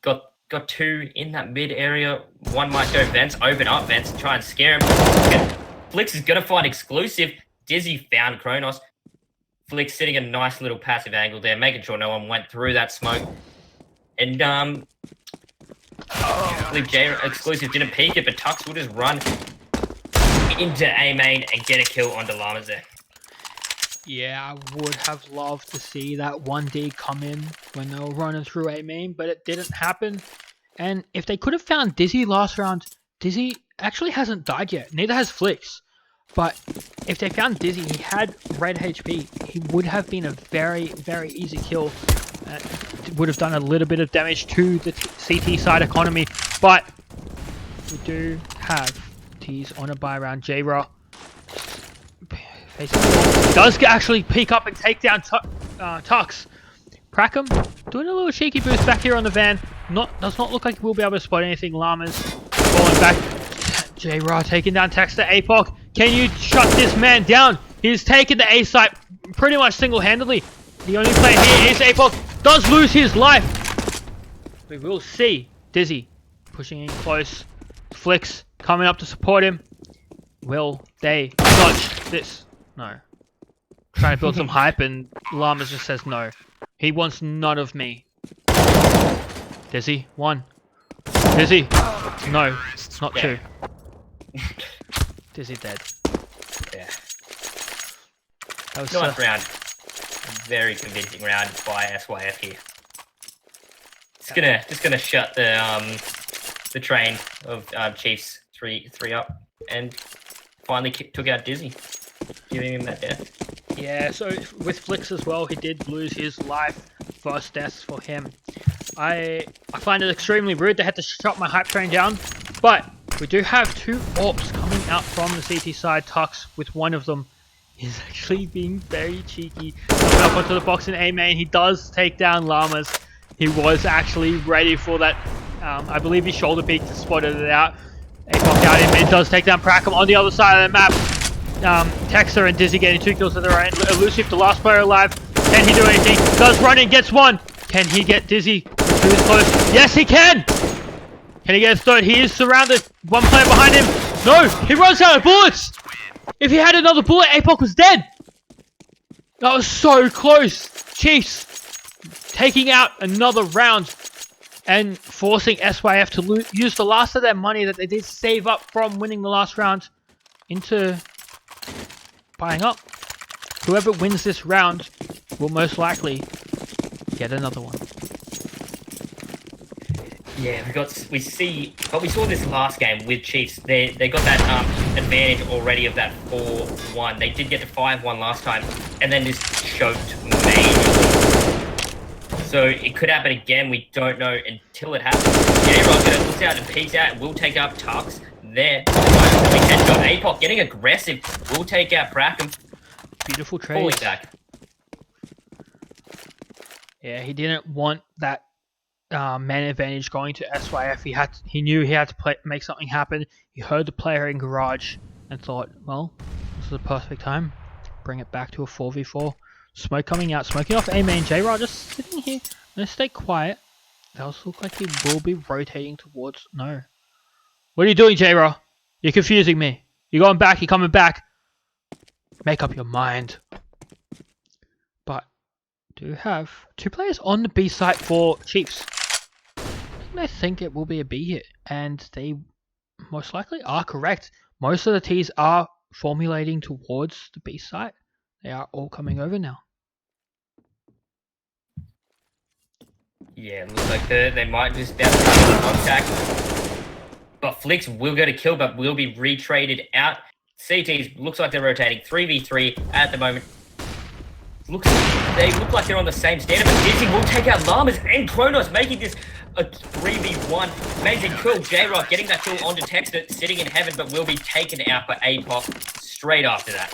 Got 2 in that mid area. One might go vents, open up vents, try and scare him. Flix is gonna find Exclusive. Dizzy found Kronos. Flix sitting a nice little passive angle there, making sure no one went through that smoke. And I believe Exclusive didn't peek it, but Tux will just run into A main and get a kill onto Llamas there. Yeah, I would have loved to see that 1D come in when they were running through A main, but it didn't happen. And if they could have found Dizzy last round, Dizzy actually hasn't died yet. Neither has Flix. But if they found Dizzy, he had red HP. He would have been a very, very easy kill. Would have done a little bit of damage to the CT side economy. But we do have T's on a buy round. J-Ra does actually peek up and take down Tux. Prackham doing a little cheeky boost back here on the van. Does not look like we'll be able to spot anything. Llamas falling back. J-Ra taking down Texter. APOC, can you shut this man down? He's taken the A site pretty much single-handedly. The only player here is APOC. Does lose his life. We will see. Dizzy pushing in close. Flicks coming up to support him. Will they dodge this? No. Trying to build some hype, and Llamas just says no. He wants none of me. Dizzy, 1. Dizzy. No, not 2. Dizzy dead. Yeah. That was nice round. Very convincing round by SYF here. It's just gonna shut the train of Chiefs 3 up and finally took out Dizzy, giving him that death. Yeah, so with Flicks as well, he did lose his life. First death for him. I find it extremely rude they had to shut my hype train down, but we do have 2 AWPs coming out from the CT side. Tux with one of them is actually being very cheeky. Coming up onto the box in A main, he does take down Llamas. He was actually ready for that. I believe he shoulder peeked and spotted it out. APOC out in mid, does take down Prackham on the other side of the map. Texter and Dizzy getting 2 kills of their own. Elusive, the last player alive. Can he do anything? Does run in, gets 1. Can he get Dizzy? Who's close? Yes, he can! Can he get a third? He is surrounded. 1 player behind him. No! He runs out of bullets! If he had another bullet, APOC was dead! That was so close! Chiefs taking out another round and forcing SYF to use the last of their money that they did save up from winning the last round into buying up. Whoever wins this round will most likely get another one. Yeah, we saw this last game with Chiefs. They got that advantage already of that 4-1. They did get to 5-1 last time, and then just choked majorly. So it could happen again. We don't know until it happens. J-Rock gonna look out and peeks out, and we'll take out Tux there. We can go APOC getting aggressive. We'll take out Prackham. Beautiful trade. Falling back. Yeah, he didn't want that man advantage going to SYF. He knew he had to make something happen. He heard the player in garage and thought, well, this is a perfect time. Bring it back to a 4v4. Smoke coming out, smoking off A main. J-Ra just sitting here. Gonna stay quiet. Does look like he will be rotating towards. No. What are you doing, J-Ra? You're confusing me. You're going back. You're coming back. Make up your mind. But do have 2 players on the B site for Chiefs. I think it will be a B hit, and they most likely are correct. Most of the T's are formulating towards the B site. They are all coming over now. Yeah, looks like they might just bounce into contact. But Flicks will go to kill, but will be retraded out. CTs looks like they're rotating 3v3 at the moment. They look like they're on the same standard, but Dizzy will take out Llamas and Kronos, making this a 3v1. Amazing kill. J-Rock getting that kill onto Texter, sitting in heaven, but will be taken out by APOC straight after that.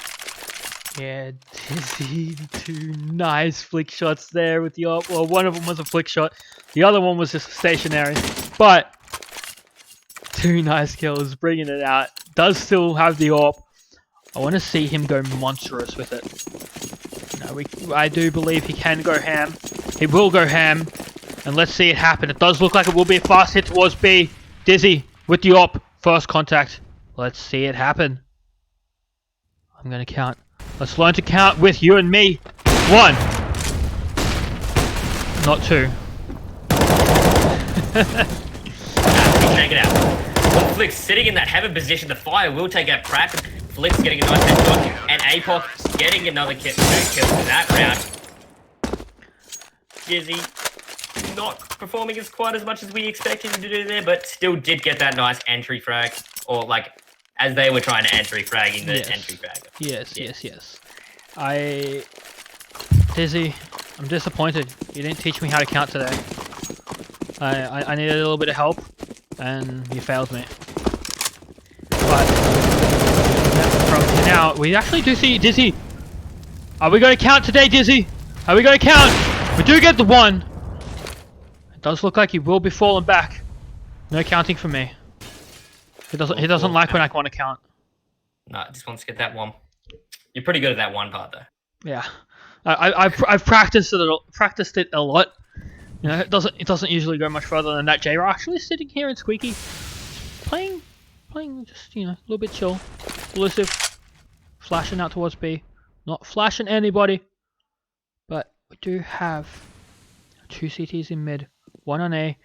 Yeah, Dizzy, 2 nice flick shots there with the AWP. Well, one of them was a flick shot. The other one was just stationary. But 2 nice kills, bringing it out. Does still have the AWP. I want to see him go monstrous with it. I do believe he can go ham. He will go ham. And let's see it happen. It does look like it will be a fast hit towards B. Dizzy with the AWP. First contact. Let's see it happen. I'm going to count. Let's learn to count with you and me. 1. Not 2. Take it out. Well, Flicks sitting in that heaven position. The fire will take out Pratt. Flicks getting a nice headshot. And APOC getting another kill. 2 kills in that round. Dizzy not performing as quite as much as we expected him to do there, but still did get that nice entry frag. Or like, as they were trying to entry fragging the entry frag. Yes. Dizzy, I'm disappointed. You didn't teach me how to count today. I needed a little bit of help, and you failed me. But from now, we actually do see Dizzy. Are we going to count today, Dizzy? Are we going to count? We do get the 1. It does look like he will be falling back. No counting for me. He doesn't like when I want to count. No, just wants to get that 1. You're pretty good at that 1 part though. Yeah, I've practiced it a lot. You know, it doesn't usually go much further than that. J-Ra actually sitting here in Squeaky, playing just, you know, a little bit chill, elusive, flashing out towards B, not flashing anybody. But we do have 2 CTs in mid, 1 on A.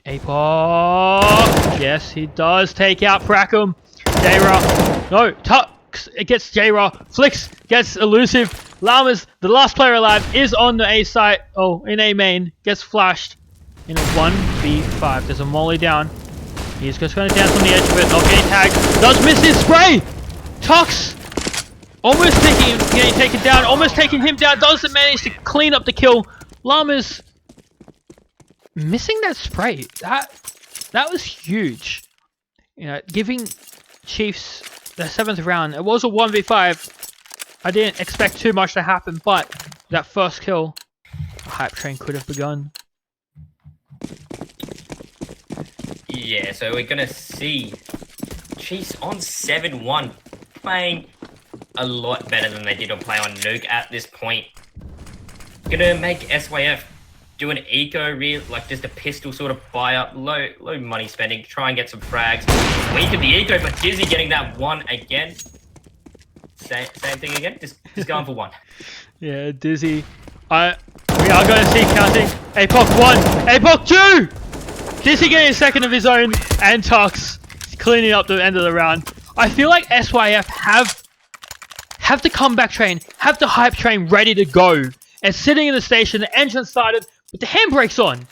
APOC! Yes, he does take out Prackum. J-Ra, no, Tux, it gets J-Ra. Flix gets elusive. Llamas, the last player alive, is on the A site. Oh, in A main, gets flashed in a 1v5. There's a molly down. He's just going to dance on the edge of it, not getting tagged. Does miss his spray! Tux almost getting taken down, almost taking him down. Doesn't manage to clean up the kill. Llamas missing that spray. That was huge. You know, giving Chiefs the 7th round. It was a 1v5. I didn't expect too much to happen, but that first kill, the hype train could have begun. Yeah, so we're gonna see Chiefs on 7-1 playing a lot better than they did on play on Nuke at this point. Gonna make SYF do an eco real, like just a pistol sort of buy up, low money spending, try and get some frags. Weak at the eco, but Dizzy getting that 1 again. Same thing again, just going for 1. Yeah, Dizzy. We are going to see counting. APOC 1, APOC 2! Dizzy getting a 2nd of his own, and Tux cleaning up the end of the round. I feel like SYF have the comeback train, have the hype train ready to go. And sitting in the station, the engine started, but the handbrake's on.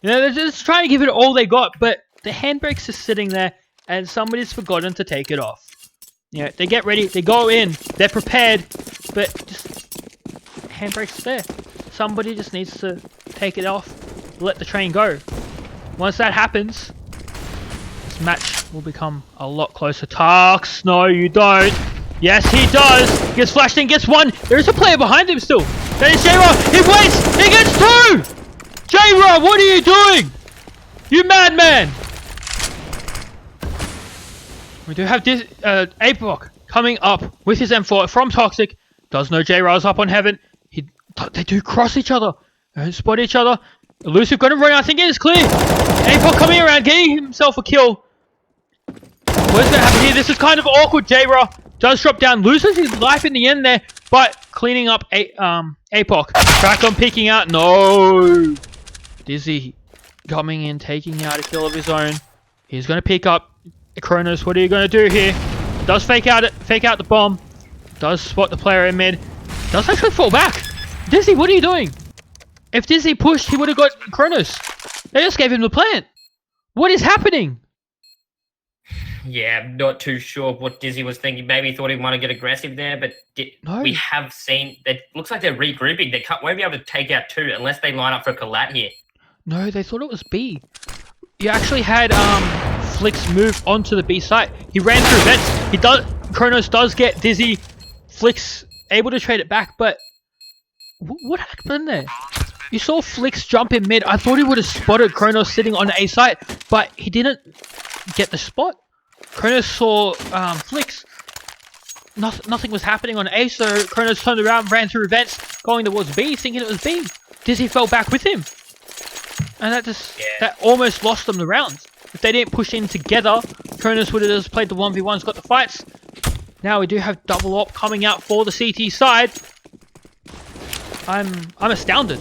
You know, they're just trying to give it all they got, but the handbrake's just sitting there, and somebody's forgotten to take it off. You know, they get ready, they go in, they're prepared, but just handbrake's there. Somebody just needs to take it off, let the train go. Once that happens, this match will become a lot closer. Tux, no you don't. Yes he does. Gets flashed in, gets 1. There is a player behind him still. That is J-Ra. He waits, he gets 2. J-Ra, what are you doing? You madman. We do have this APOC coming up with his M4 from Toxic. Does know J-Ra's up on Heaven. They do cross each other. Spot each other. Elusive gonna run out. I think it is clear. APOC coming around, getting himself a kill. What's gonna happen here? This is kind of awkward. J-Ra does drop down, loses his life in the end there, but cleaning up APOC. Back on peeking out. No. Dizzy coming in, taking out a kill of his own. He's gonna pick up Kronos. What are you gonna do here? Does fake out the bomb. Does spot the player in mid. Does actually fall back. Dizzy, what are you doing? If Dizzy pushed, he would have got Kronos. They just gave him the plant. What is happening? Yeah, I'm not too sure what Dizzy was thinking. Maybe he thought he might get aggressive there, but No. we have seen that looks like they're regrouping. They won't be able to take out 2 unless they line up for a collat here. No, they thought it was B. You actually had Flix move onto the B site. He ran through vents. Kronos does get Dizzy. Flix able to trade it back, but what happened there? You saw Flix jump in mid. I thought he would have spotted Kronos sitting on the A site, but he didn't get the spot. Kronos saw Flix. Nothing was happening on A, so Kronos turned around, ran through vents, going towards B, thinking it was B. Dizzy fell back with him. And that almost lost them the round. If they didn't push in together, Kronos would have just played the 1v1s, got the fights. Now we do have double op coming out for the CT side. I'm astounded.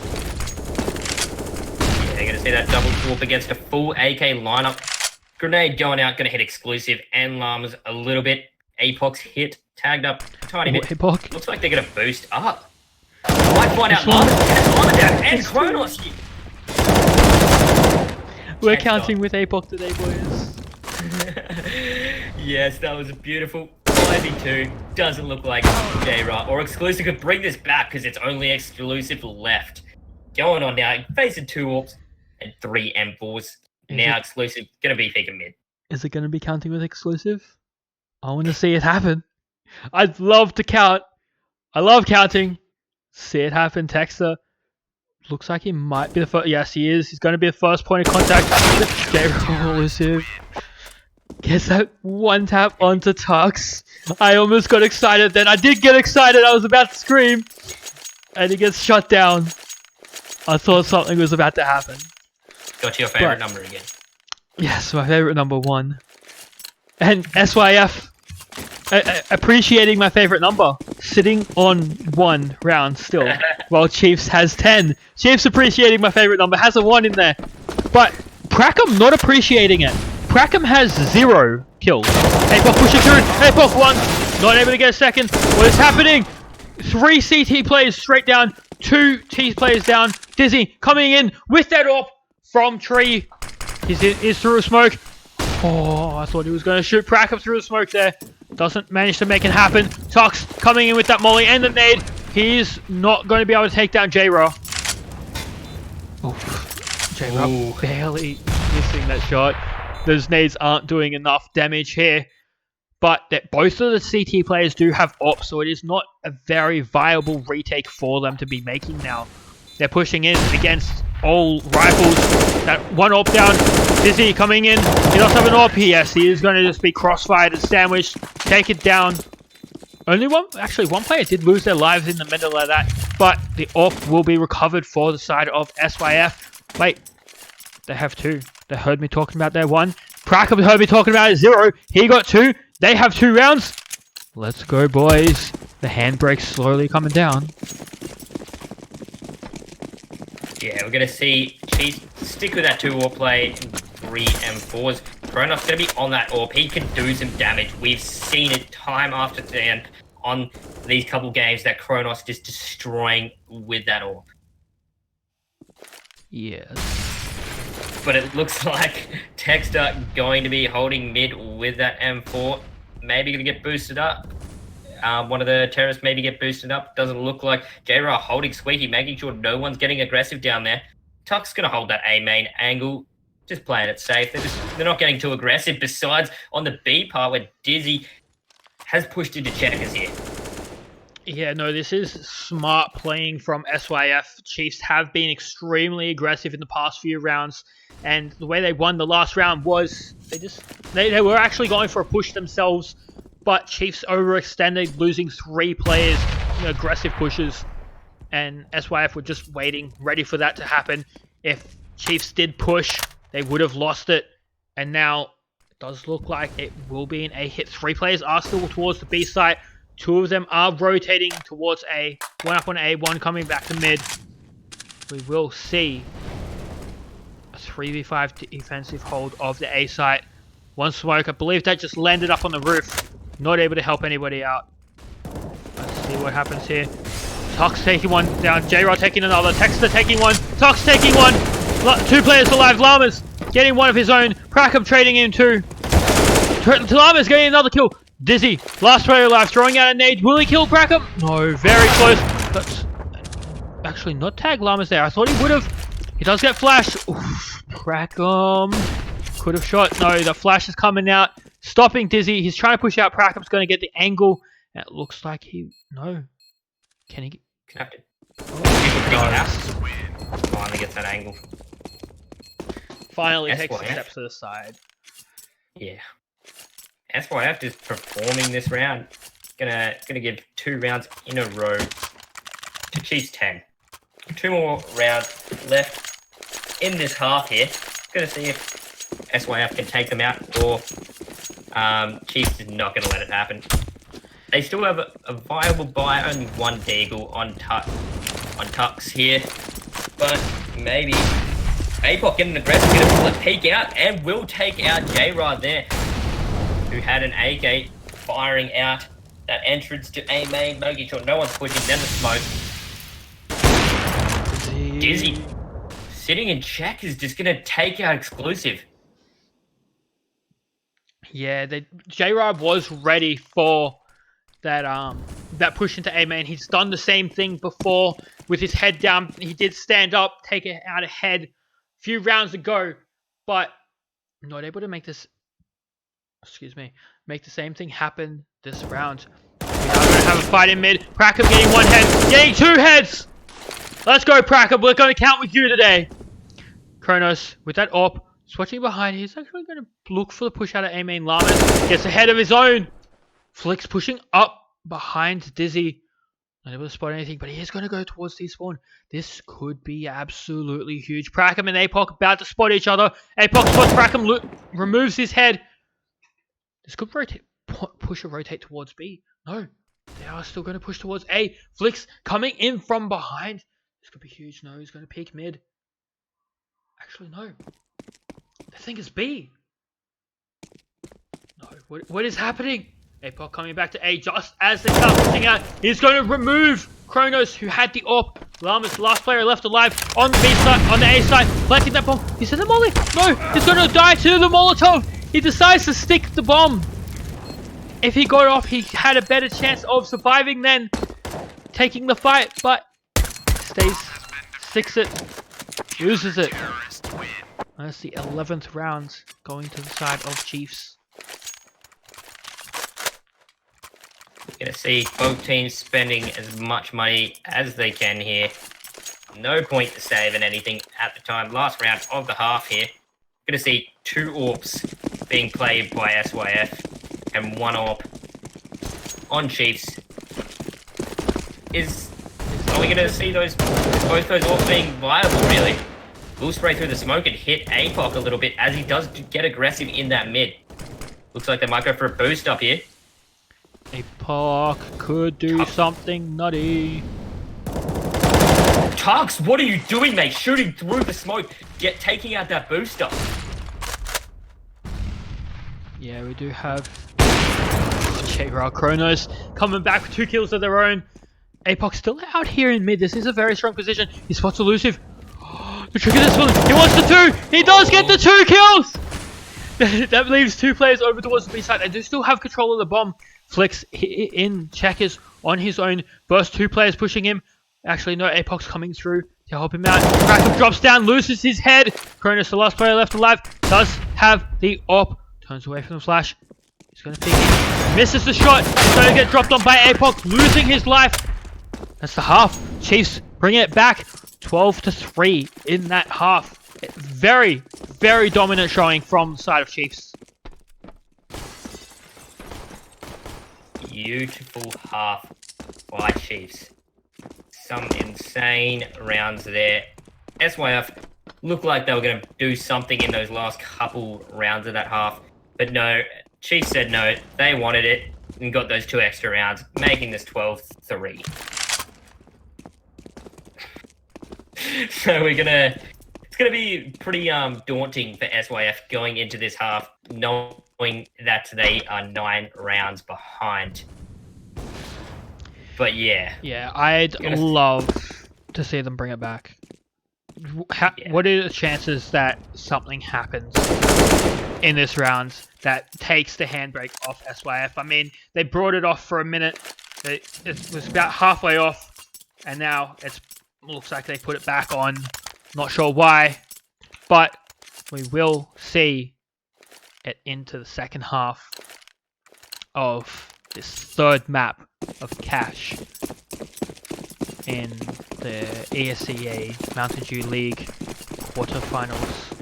Yeah, you're gonna see that double warp against a full AK lineup. Grenade going out, gonna hit exclusive and Llamas a little bit. APOC's hit, tagged up a tiny bit. APOC. Looks like they're gonna boost up. Might find out Llamas down and Kronos. We're counting with APOC today, boys. Yes, that was beautiful. 5v2 doesn't look like J-Ra or Exclusive could bring this back because it's only Exclusive left. Going on now, facing 2 AWPs and 3 M4s. Now Exclusive gonna be thinking mid. Is it gonna be counting with Exclusive? I want to see it happen. I'd love to count. I love counting. See it happen, Texter. Looks like he might be the first. Yes, he is. He's going to be the first point of contact. J-Roll is here. Gets that one tap onto Tux. I almost got excited then. I did get excited. I was about to scream. And he gets shut down. I thought something was about to happen. Got to your favorite number again. Yes, my favorite number 1. And SYF appreciating my favorite number. Sitting on 1 round still. While Chiefs has 10. Chiefs appreciating my favorite number. Has a 1 in there. But Prackham not appreciating it. Prackham has 0 kills. Apoc pushing through. Apoc 1. Not able to get a second. What is happening? 3 CT players straight down. 2 T players down. Dizzy coming in with that AWP from Tree. He's through a smoke. Oh, I thought he was going to shoot Prackham through the smoke there. Doesn't manage to make it happen. Tux coming in with that molly and the nade. He's not going to be able to take down J-Raw. J-Raw barely missing that shot. Those nades aren't doing enough damage here. But that both of the CT players do have AWP, so it is not a very viable retake for them to be making now. They're pushing in against all rifles. That one AWP down. Dizzy coming in. He does have an AWP. Yes, he is going to just be crossfired and sandwiched. Take it down. Only one player did lose their lives in the middle of that. But the AWP will be recovered for the side of SYF. Wait, they have 2. They heard me talking about their 1. Prackham heard me talking about his 0. He got 2. They have 2 rounds. Let's go, boys. The handbrake's slowly coming down. Yeah, we're going to see Chiefs stick with that 2 AWP play, 3 M4s. Kronos going to be on that AWP. He can do some damage. We've seen it time after time on these couple games that Kronos just destroying with that AWP. Yes. But it looks like Texter going to be holding mid with that M4. Maybe going to get boosted up. One of the terrorists maybe get boosted up. Doesn't look like. J-Ra holding Squeaky, making sure no one's getting aggressive down there. Tuck's going to hold that A main angle. Just playing it safe. They're not getting too aggressive. Besides, on the B part where Dizzy has pushed into checkers here. Yeah, no, this is smart playing from SYF. Chiefs have been extremely aggressive in the past few rounds, and the way they won the last round was they were actually going for a push themselves, but Chiefs overextended, losing 3 players, aggressive pushes, and SYF were just waiting, ready for that to happen. If Chiefs did push, they would have lost it, and now it does look like it will be an A hit. 3 players are still towards the B site. 2 of them are rotating towards A. 1 up on A, 1 coming back to mid. We will see a 3v5 defensive hold of the A site. 1 smoke. I believe that just landed up on the roof. Not able to help anybody out. Let's see what happens here. Tux taking 1 down. J-Rod taking another. Texter taking 1. Tux taking 1. 2 players alive. Lamas getting 1 of his own. Prackham trading in 2. Lamas getting another kill. Dizzy, last player alive, throwing out a nade. Will he kill Prackham? No, very close. That's actually not tag Lamas there. I thought he would have. He does get flash. Oof, Prackham could have shot. No, the flash is coming out, stopping Dizzy. He's trying to push out. Prackham's going to get the angle. And it looks like no. Can he get? Connected. Oh, finally gets that angle. Finally takes the steps to the side. Yeah. SYF is performing this round. Gonna give 2 rounds in a row to Chiefs 10. 2 more rounds left in this half here. Gonna see if SYF can take them out or Chiefs is not gonna let it happen. They still have a viable buy, only 1 Deagle on Tux here. But maybe Apoc getting aggressive, gonna pull a peek out and will take out J-Rod there, who had an A gate firing out that entrance to A main, making sure no one's pushing, then the smoke. Dizzy sitting in check is just going to take out exclusive. Yeah, J-Rob was ready for that push into A main. He's done the same thing before with his head down. He did stand up, take it out ahead a few rounds ago, but not able to make the same thing happen this round. We are going to have a fight in mid. Prackham getting 1 head, getting 2 heads! Let's go, Pracker. We're going to count with you today. Kronos, with that AWP, switching behind. He's actually going to look for the push out of A main. Lamas gets ahead of his own. Flicks pushing up behind Dizzy. Not able to spot anything, but he is going to go towards despawn. This could be absolutely huge. Prackham and APOC about to spot each other. APOC spots Prackham, removes his head. This could push a rotate towards B. No, they are still going to push towards A. Flicks coming in from behind. This could be huge. No, he's going to peek mid. Actually, no. I think it's B. No, what is happening? APOC coming back to A just as they start pushing out. He's going to remove Kronos, who had the AWP. Llama's the last player left alive on the B side, on the A side, planting that bomb. He's in the molly. No, he's going to die to the Molotov. He decides to stick the bomb. If he got off, he had a better chance of surviving than taking the fight, but stays, sticks it, loses it. That's the 11th round going to the side of Chiefs. Gonna see both teams spending as much money as they can here. No point to saving anything at the time. Last round of the half here. Gonna see 2 AWPs being played by SYF and 1 AWP on Chiefs. Are we gonna see both those AWPs being viable really? We'll spray through the smoke and hit APOC a little bit as he does get aggressive in that mid. Looks like they might go for a boost up here. APOC could do something nutty. Tux, what are you doing, mate? Shooting through the smoke, taking out that booster. Yeah, we do have J-Rock Kronos coming back with 2 kills of their own. APOC still out here in mid. This is a very strong position. He spots elusive. The trick of this one, he wants the 2. He does get the 2 kills. That leaves 2 players over towards the B side. They do still have control of the bomb. Flicks in checkers on his own. First 2 players pushing him. Actually, no, APOC's coming through to help him out. Prackham drops down, loses his head. Kronos, the last player left alive, does have the AWP. Turns away from the flash. He's going to peek in. Misses the shot. He's going to get dropped on by APOC, losing his life. That's the half. Chiefs bring it back. 12-3 in that half. Very, very dominant showing from the side of Chiefs. Beautiful half by Chiefs. Some insane rounds there. SYF looked like they were going to do something in those last couple rounds of that half. But no, Chiefs said no. They wanted it and got those 2 extra rounds, making this 12-3. So it's gonna be pretty daunting for SYF going into this half, knowing that they are 9 rounds behind. But yeah. Yeah, I'd love to see them bring it back. What are the chances that something happens in this round that takes the handbrake off SYF? I mean, they brought it off for a minute. It was about halfway off, and now it looks like they put it back on. Not sure why, but we will see it into the second half of this 3rd map of Cash in the ESEA Mountain Dew League quarterfinals.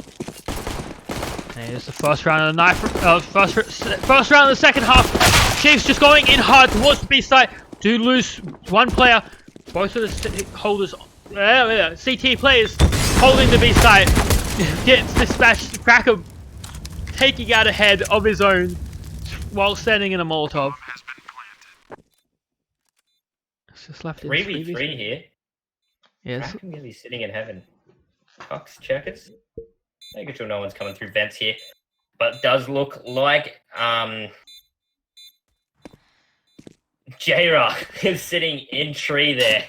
And it is the first round of the night. First round of the second half. Chiefs just going in hard towards the B side. Do lose 1 player. Both of the holders, CT players, holding the B side. Gets dispatched. Cracker taking out ahead of his own while standing in a Molotov. It's just left 3v3 here. Yes. Cracker really sitting in heaven. Cox checkers. Making sure no one's coming through vents here. But does look like J-Rock is sitting in tree there.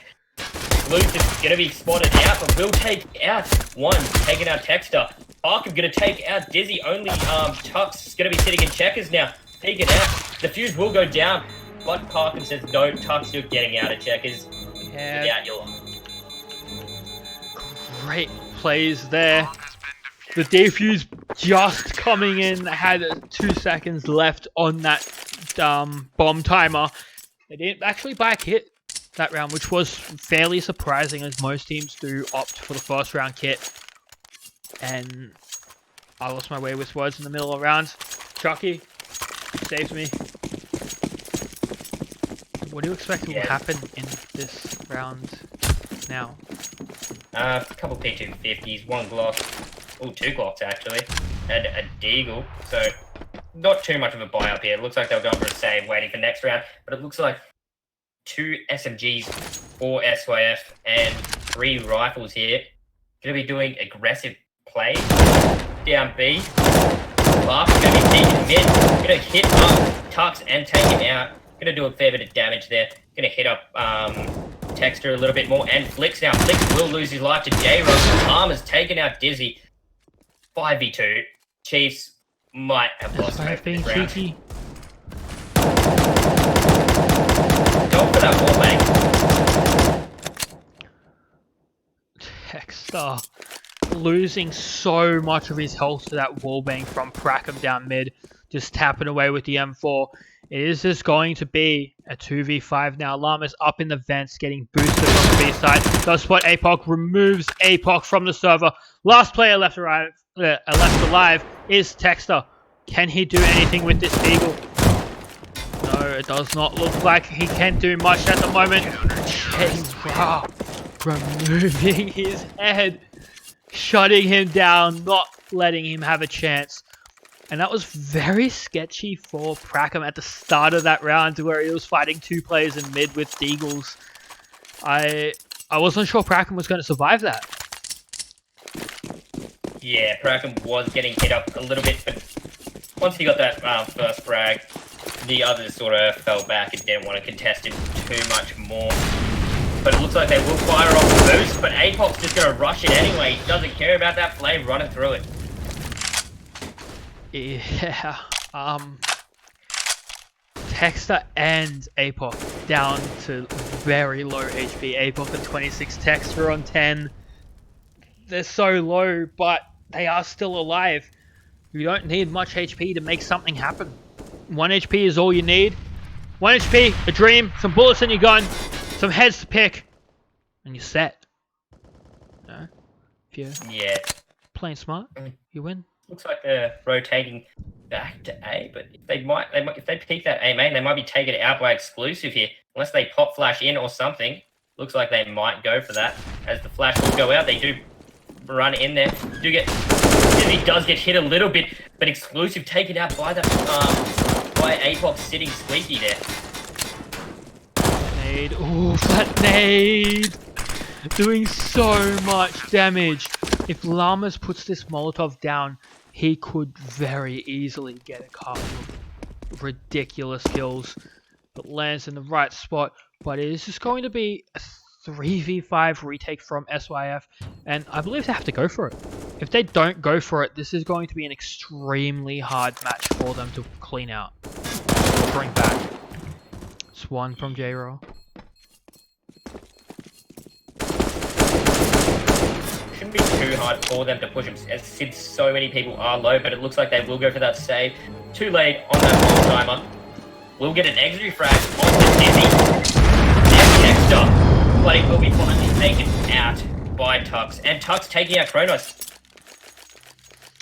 Luke is going to be spotted out, but will take out 1, taking out Texter. Parker going to take out Dizzy. Only Tux is going to be sitting in checkers now. Taken out. The fuse will go down, but Parker says no. Tux still getting out of checkers. Yeah. Without your... Great plays there. The defuse just coming in. Had 2 seconds left on that bomb timer. They didn't actually buy a kit. that round, which was fairly surprising as most teams do opt for the first round kit. And I lost my way with words in the middle of the round. Chucky saves me. What do you expect will happen in this round now? A couple P250s, one Glock, two Glocks actually, and a Deagle. So not too much of a buy up here. It looks like they'll go for a save waiting for next round, but it looks like 2 SMGs, 4 SYF, and 3 rifles here. Going to be doing aggressive play. Down B. Lark's going to be deep in mid. Going to hit up Tux and take him out. Going to do a fair bit of damage there. Going to hit up Texter a little bit more. And Flicks now. Flicks will lose his life to J-Rock. Armor's taken out Dizzy. 5v2. Chiefs might have lost hope this round. Cheeky. Go for that wallbang. Texter losing so much of his health to that wallbang from Prackham down mid, just tapping away with the M4. It is just going to be a 2v5 now. Llama's up in the vents, getting boosted from the B side. Does spot APOC, removes APOC from the server. Last player left alive is Texter. Can he do anything with this Eagle? No, it does not look like he can do much at the moment. J-Rock removing his head, shutting him down, not letting him have a chance. And that was very sketchy for Prackham at the start of that round, where he was fighting 2 players in mid with Deagles. I wasn't sure Prackham was going to survive that. Yeah, Prackham was getting hit up a little bit, but once he got that first frag, the others sort of fell back and didn't want to contest it too much more. But it looks like they will fire off the boost, but APOC's just going to rush it anyway. He doesn't care about that flame running through it. Yeah, Texter and APOC down to very low HP. APOC on 26, Texter on 10. They're so low, but they are still alive. You don't need much HP to make something happen. 1 HP is all you need. 1 HP, a dream, some bullets in your gun, some heads to pick, and you're set. No? If you're playing smart, you win. Looks like they're rotating back to A, but if they pick that A main, they might be taking it out by exclusive here. Unless they pop flash in or something. Looks like they might go for that. As the flash will go out, they do run in there. Dizzy does get hit a little bit, but exclusive taken out by that by APOC sitting squeaky there. Nade. Ooh, that nade! Doing so much damage. If Llamas puts this Molotov down, he could very easily get a couple of ridiculous kills. But lands in the right spot. But it is just going to be a 3v5 retake from SYF. And I believe they have to go for it. If they don't go for it, this is going to be an extremely hard match for them to clean out. Bring back. It's 1 from J-Roll. Shouldn't be too hard for them to push him since so many people are low, but it looks like they will go for that save. Too late on that wall timer. We'll get an exit frag on the Dizzy. And Texter, but it will be finally taken out by Tux. And Tux taking out Kronos.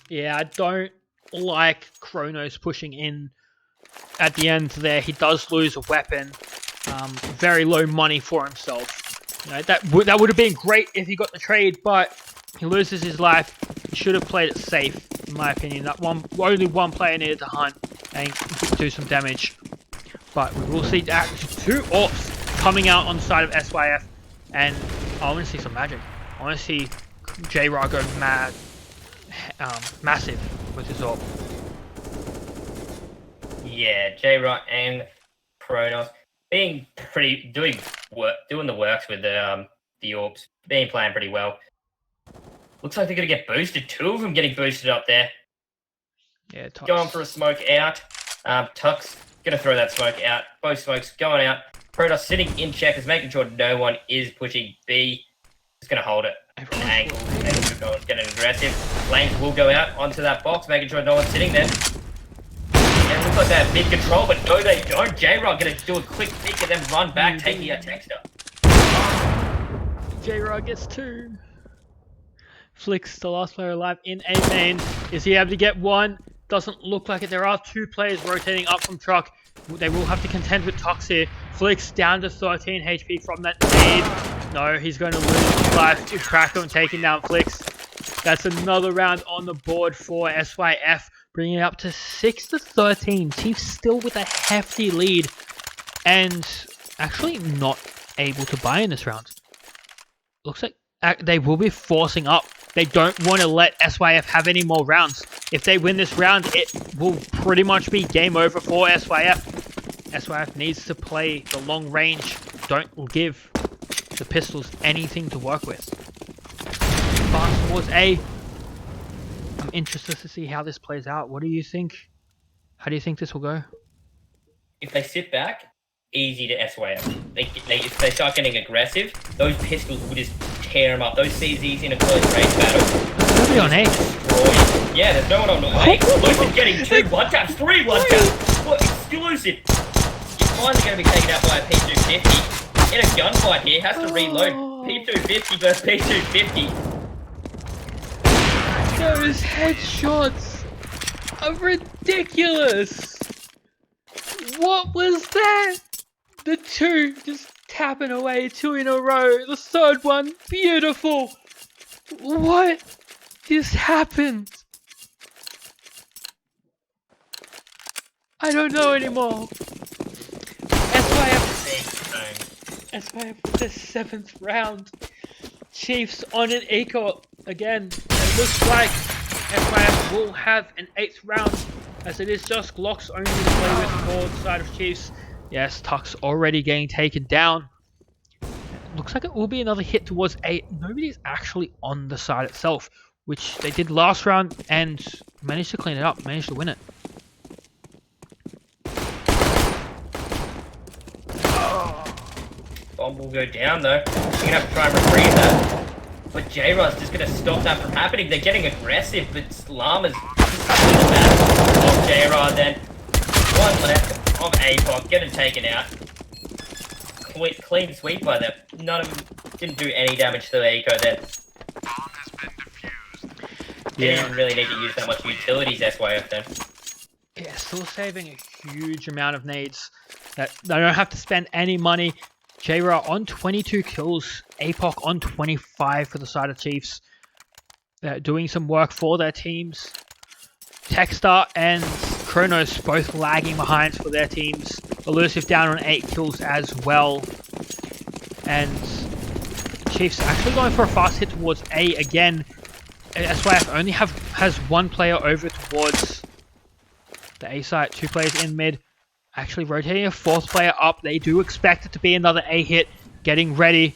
Yeah, I don't like Kronos pushing in at the end there. He does lose a weapon. Very low money for himself. You know, that would have been great if he got the trade, but he loses his life. He should have played it safe, in my opinion. That only one player needed to hunt and do some damage. But we will see 2 AWPs coming out on the side of SYF, and I want to see some magic. I want to see J-Rock go mad, massive with his AWP. Yeah, J-Rock and Kronos being doing the works with the AWPs, playing pretty well. Looks like they're gonna get boosted. 2 of them getting boosted up there. Yeah, Tux. Going for a smoke out. Tux gonna throw that smoke out. Both smokes going out. Protoss sitting in checkers, making sure no one is pushing B. Just gonna hold it. An angle. Getting aggressive. Flames will go out onto that box, making sure no one's sitting there. And it looks like they have mid control, but no, they don't. J-Rock gonna do a quick pick and then run back, taking out Texter. J-Rod gets 2. Flicks, the last player alive in A main. Is he able to get 1? Doesn't look like it. There are 2 players rotating up from truck. They will have to contend with Tox here. Flicks down to 13 HP from that nade. No, he's going to lose his life to Kraken taking down Flicks. That's another round on the board for SYF, bringing it up to 6-13. Chiefs still with a hefty lead and actually not able to buy in this round. Looks like they will be forcing up. They don't want to let SYF have any more rounds. If they win this round, it will pretty much be game over for SYF. SYF needs to play the long range. Don't give the pistols anything to work with. Fast towards A. I'm interested to see how this plays out. What do you think? How do you think this will go? If they sit back, easy to SYF. If they start getting aggressive, those pistols will just tear them up. Those CZs in a close range battle. Nobody on A. Yeah, there's no one on A. Exclusive getting 2 1-taps, 3 1-taps. What? Exclusive. He's finally going to be taken out by a P250. In a gunfight here, has to reload. P250 versus P250. Those headshots are ridiculous. What was that? The 2 just tapping away, 2 in a row. The 3rd one, beautiful. What just happened? I don't know anymore. SYF with the 7th round. Chiefs on an eco again. It looks like SYF will have an 8th round, as it is just Glocks only to play with for the side of Chiefs. Yes, Tuck's already getting taken down. Looks like it will be another hit towards A. Nobody's actually on the side itself, which they did last round and managed to clean it up, managed to win it. Bomb will go down though. You're going to have to try and retrieve that. But J-Rod's just going to stop that from happening. They're getting aggressive, but Llama's just touching the back of J-Rod then. 1 left of APOC, getting taken out. Clean sweep by them. None of them didn't do any damage to the eco there. They didn't really need to use that much utilities SYF then. Yeah, still saving a huge amount of nades. That they don't have to spend any money. J-Ra on 22 kills, APOC on 25 for the side of Chiefs. They're doing some work for their teams. Techstar and Kronos both lagging behind for their teams. Elusive down on 8 kills as well. And Chiefs actually going for a fast hit towards A again. SYF only has 1 player over towards the A site, 2 players in mid. Actually rotating a 4th player up. They do expect it to be another A hit. Getting ready.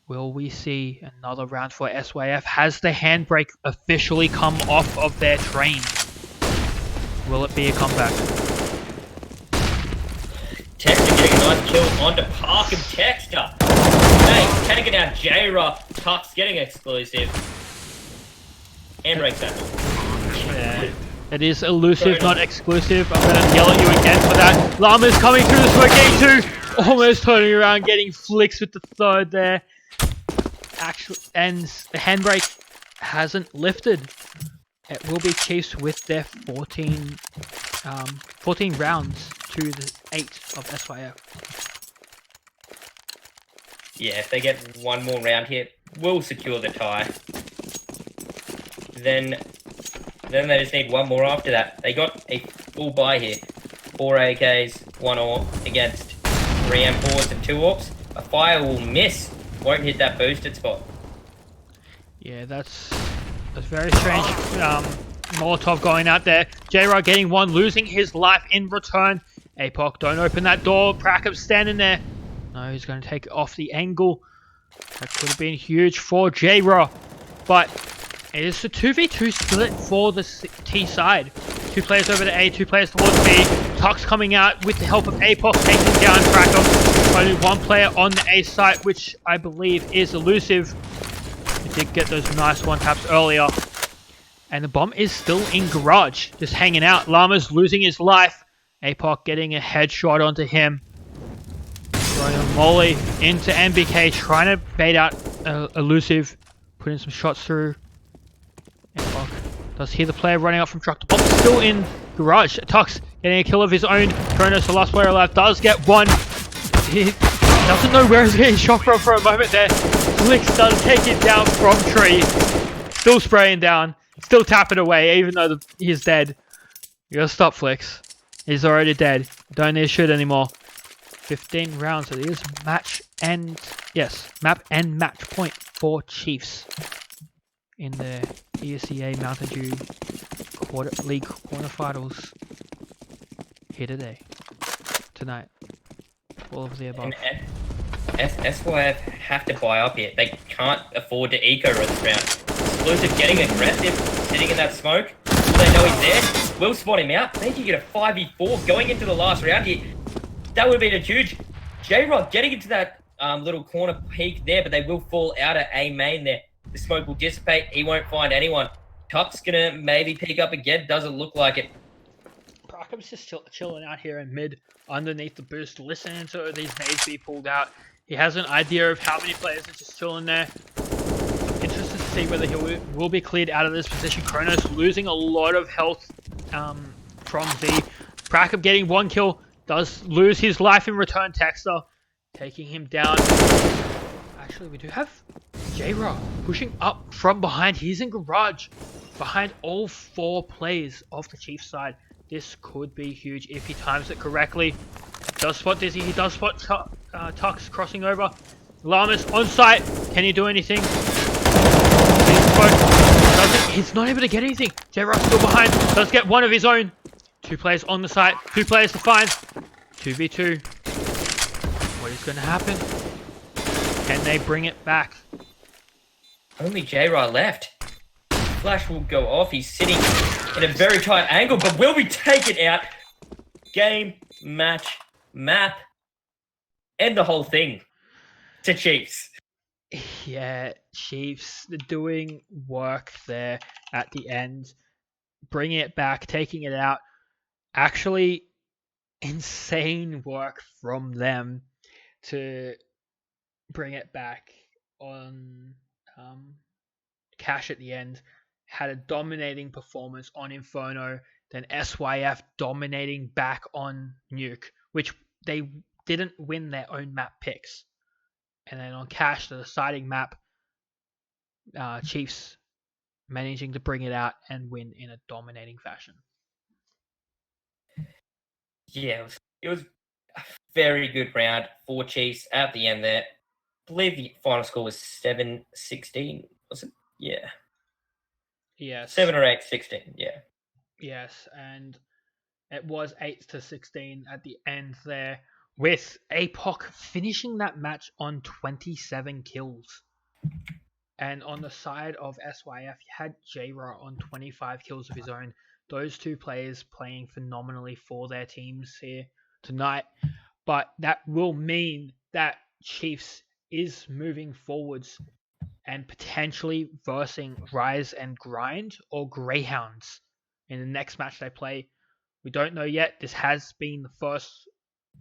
Will we see another round for SYF? Has the handbrake officially come off of their train? Will it be a comeback? Texter getting a nice kill onto Parkham. Texter. Hey, taking out J-Rock. Tuck's getting exclusive. Handbrake settle. Yeah. It is elusive, not exclusive. I'm going to yell at you again for that. Llama's coming through the smoke, getting 2. Almost turning around, getting flicks with the 3rd there. Actually, and the handbrake hasn't lifted. It will be Chiefs with their 14 rounds to the 8 of SYF. Yeah, if they get 1 more round here, we'll secure the tie. Then they just need 1 more after that. They got a full buy here. 4 AKs, 1 AWP against 3 M4s and 2 AWPs. A fire will miss. Won't hit that boosted spot. Yeah, that's very strange. Molotov going out there. J-Rod getting 1, losing his life in return. APOC, don't open that door. Prakham's standing there. No, he's going to take it off the angle. That could have been huge for J-Rod. But it is a 2v2 split for the T side. 2 players over to A, 2 players towards B. Tux coming out with the help of APOC, taking down Krakham. Only 1 player on the A site, which I believe is elusive. He did get those nice 1-taps earlier. And the bomb is still in garage, just hanging out. Llama's losing his life. APOC getting a headshot onto him. Throwing a molly into MBK, trying to bait out Elusive, putting some shots through. Airlock does hear the player running up from truck to box, still in garage. Tux getting a kill of his own. Kronos, the last player alive, does get one. He doesn't know where he's getting shot from for a moment there. Flix does take it down from tree. Still spraying down, still tapping away, even though he's dead. You gotta stop Flix. He's already dead. Don't need to shoot anymore. 15 rounds. It is match end. Yes, map end match point for Chiefs in the ESEA Mountain Dew League quarterfinals here tonight. All of the above. SYF have to buy up here. They can't afford to eco this round. Exclusive getting aggressive, sitting in that smoke. They know he's there. Will spot him out. They can get a 5v4 going into the last round here. That would have been a huge. J-Rock getting into that little corner peak there, but they will fall out at A main there. The smoke will dissipate. He won't find anyone. Tup's gonna maybe pick up again. Doesn't look like it. Brackham's just chilling out here in mid, underneath the boost, listening to these nades be pulled out. He has an idea of how many players are just chilling there. Interested to see whether he will be cleared out of this position. Kronos losing a lot of health from V. Brackham getting one kill. Does lose his life in return. Texter taking him down. Actually, we do have J-Rock pushing up from behind. He's in garage behind all 4 players of the Chiefs side. This could be huge if he times it correctly. Does spot Dizzy. He does spot Tux crossing over. Lamas on site. Can he do anything? He's not able to get anything. J-Rock's still behind. Does get one of his own. 2 players on the site. 2 players to find. 2v2. What is going to happen? Can they bring it back? Only J-Rod left. Flash will go off. He's sitting in a very tight angle, but will we take it out? Game, match, map, and the whole thing to Chiefs. Yeah, Chiefs doing work there at the end. Bringing it back, taking it out. Actually, insane work from them to bring it back on Cash at the end. Had a dominating performance on Inferno, then SYF dominating back on Nuke, which they didn't win their own map picks. And then on Cash, the deciding map, Chiefs managing to bring it out and win in a dominating fashion. Yeah, it was a very good round for Chiefs at the end there. I believe the final score was 7-16, was it? Yeah. Yes. 7 or 8-16, yeah. Yes, and it was 8-16 at the end there, with APOC finishing that match on 27 kills. And on the side of SYF, you had J-Ra on 25 kills of his own. Those 2 players playing phenomenally for their teams here tonight. But that will mean that Chiefs is moving forwards and potentially versing Rise and Grind or Greyhounds in the next match they play. We don't know yet. This has been the first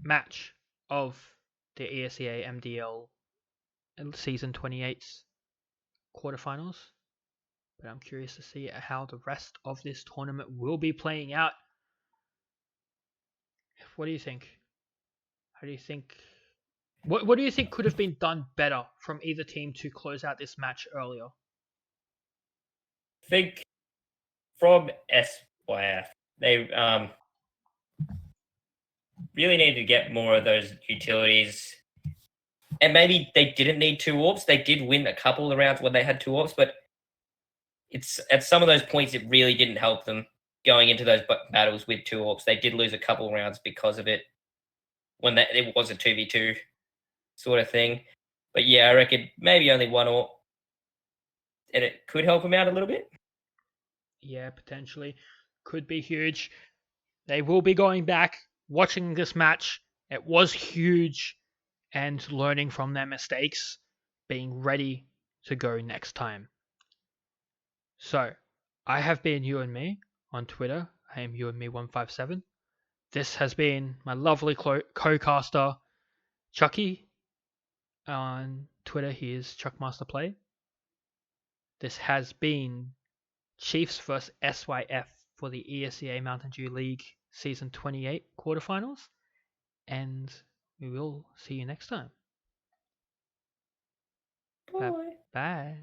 match of the ESEA MDL Season 28's quarterfinals. But I'm curious to see how the rest of this tournament will be playing out. What do you think? How do you think... What do you think could have been done better from either team to close out this match earlier? I think from SYF, they really needed to get more of those utilities. And maybe they didn't need 2 orbs. They did win a couple of rounds when they had 2 orbs, but it's at some of those points it really didn't help them going into those battles with 2 orbs. They did lose a couple of rounds because of it when it was a 2v2 sort of thing. But yeah, I reckon maybe only 1 orb, and it could help them out a little bit. Yeah, potentially. Could be huge. They will be going back, watching this match. It was huge, and learning from their mistakes, being ready to go next time. So, I have been You and Me on Twitter. I am You and Me 157. This has been my lovely co-caster, Chucky on Twitter, he is Chuckmasterplay. This has been Chiefs vs SYF for the ESEA Mountain Dew League Season 28 quarterfinals, and we will see you next time. Bye. Bye.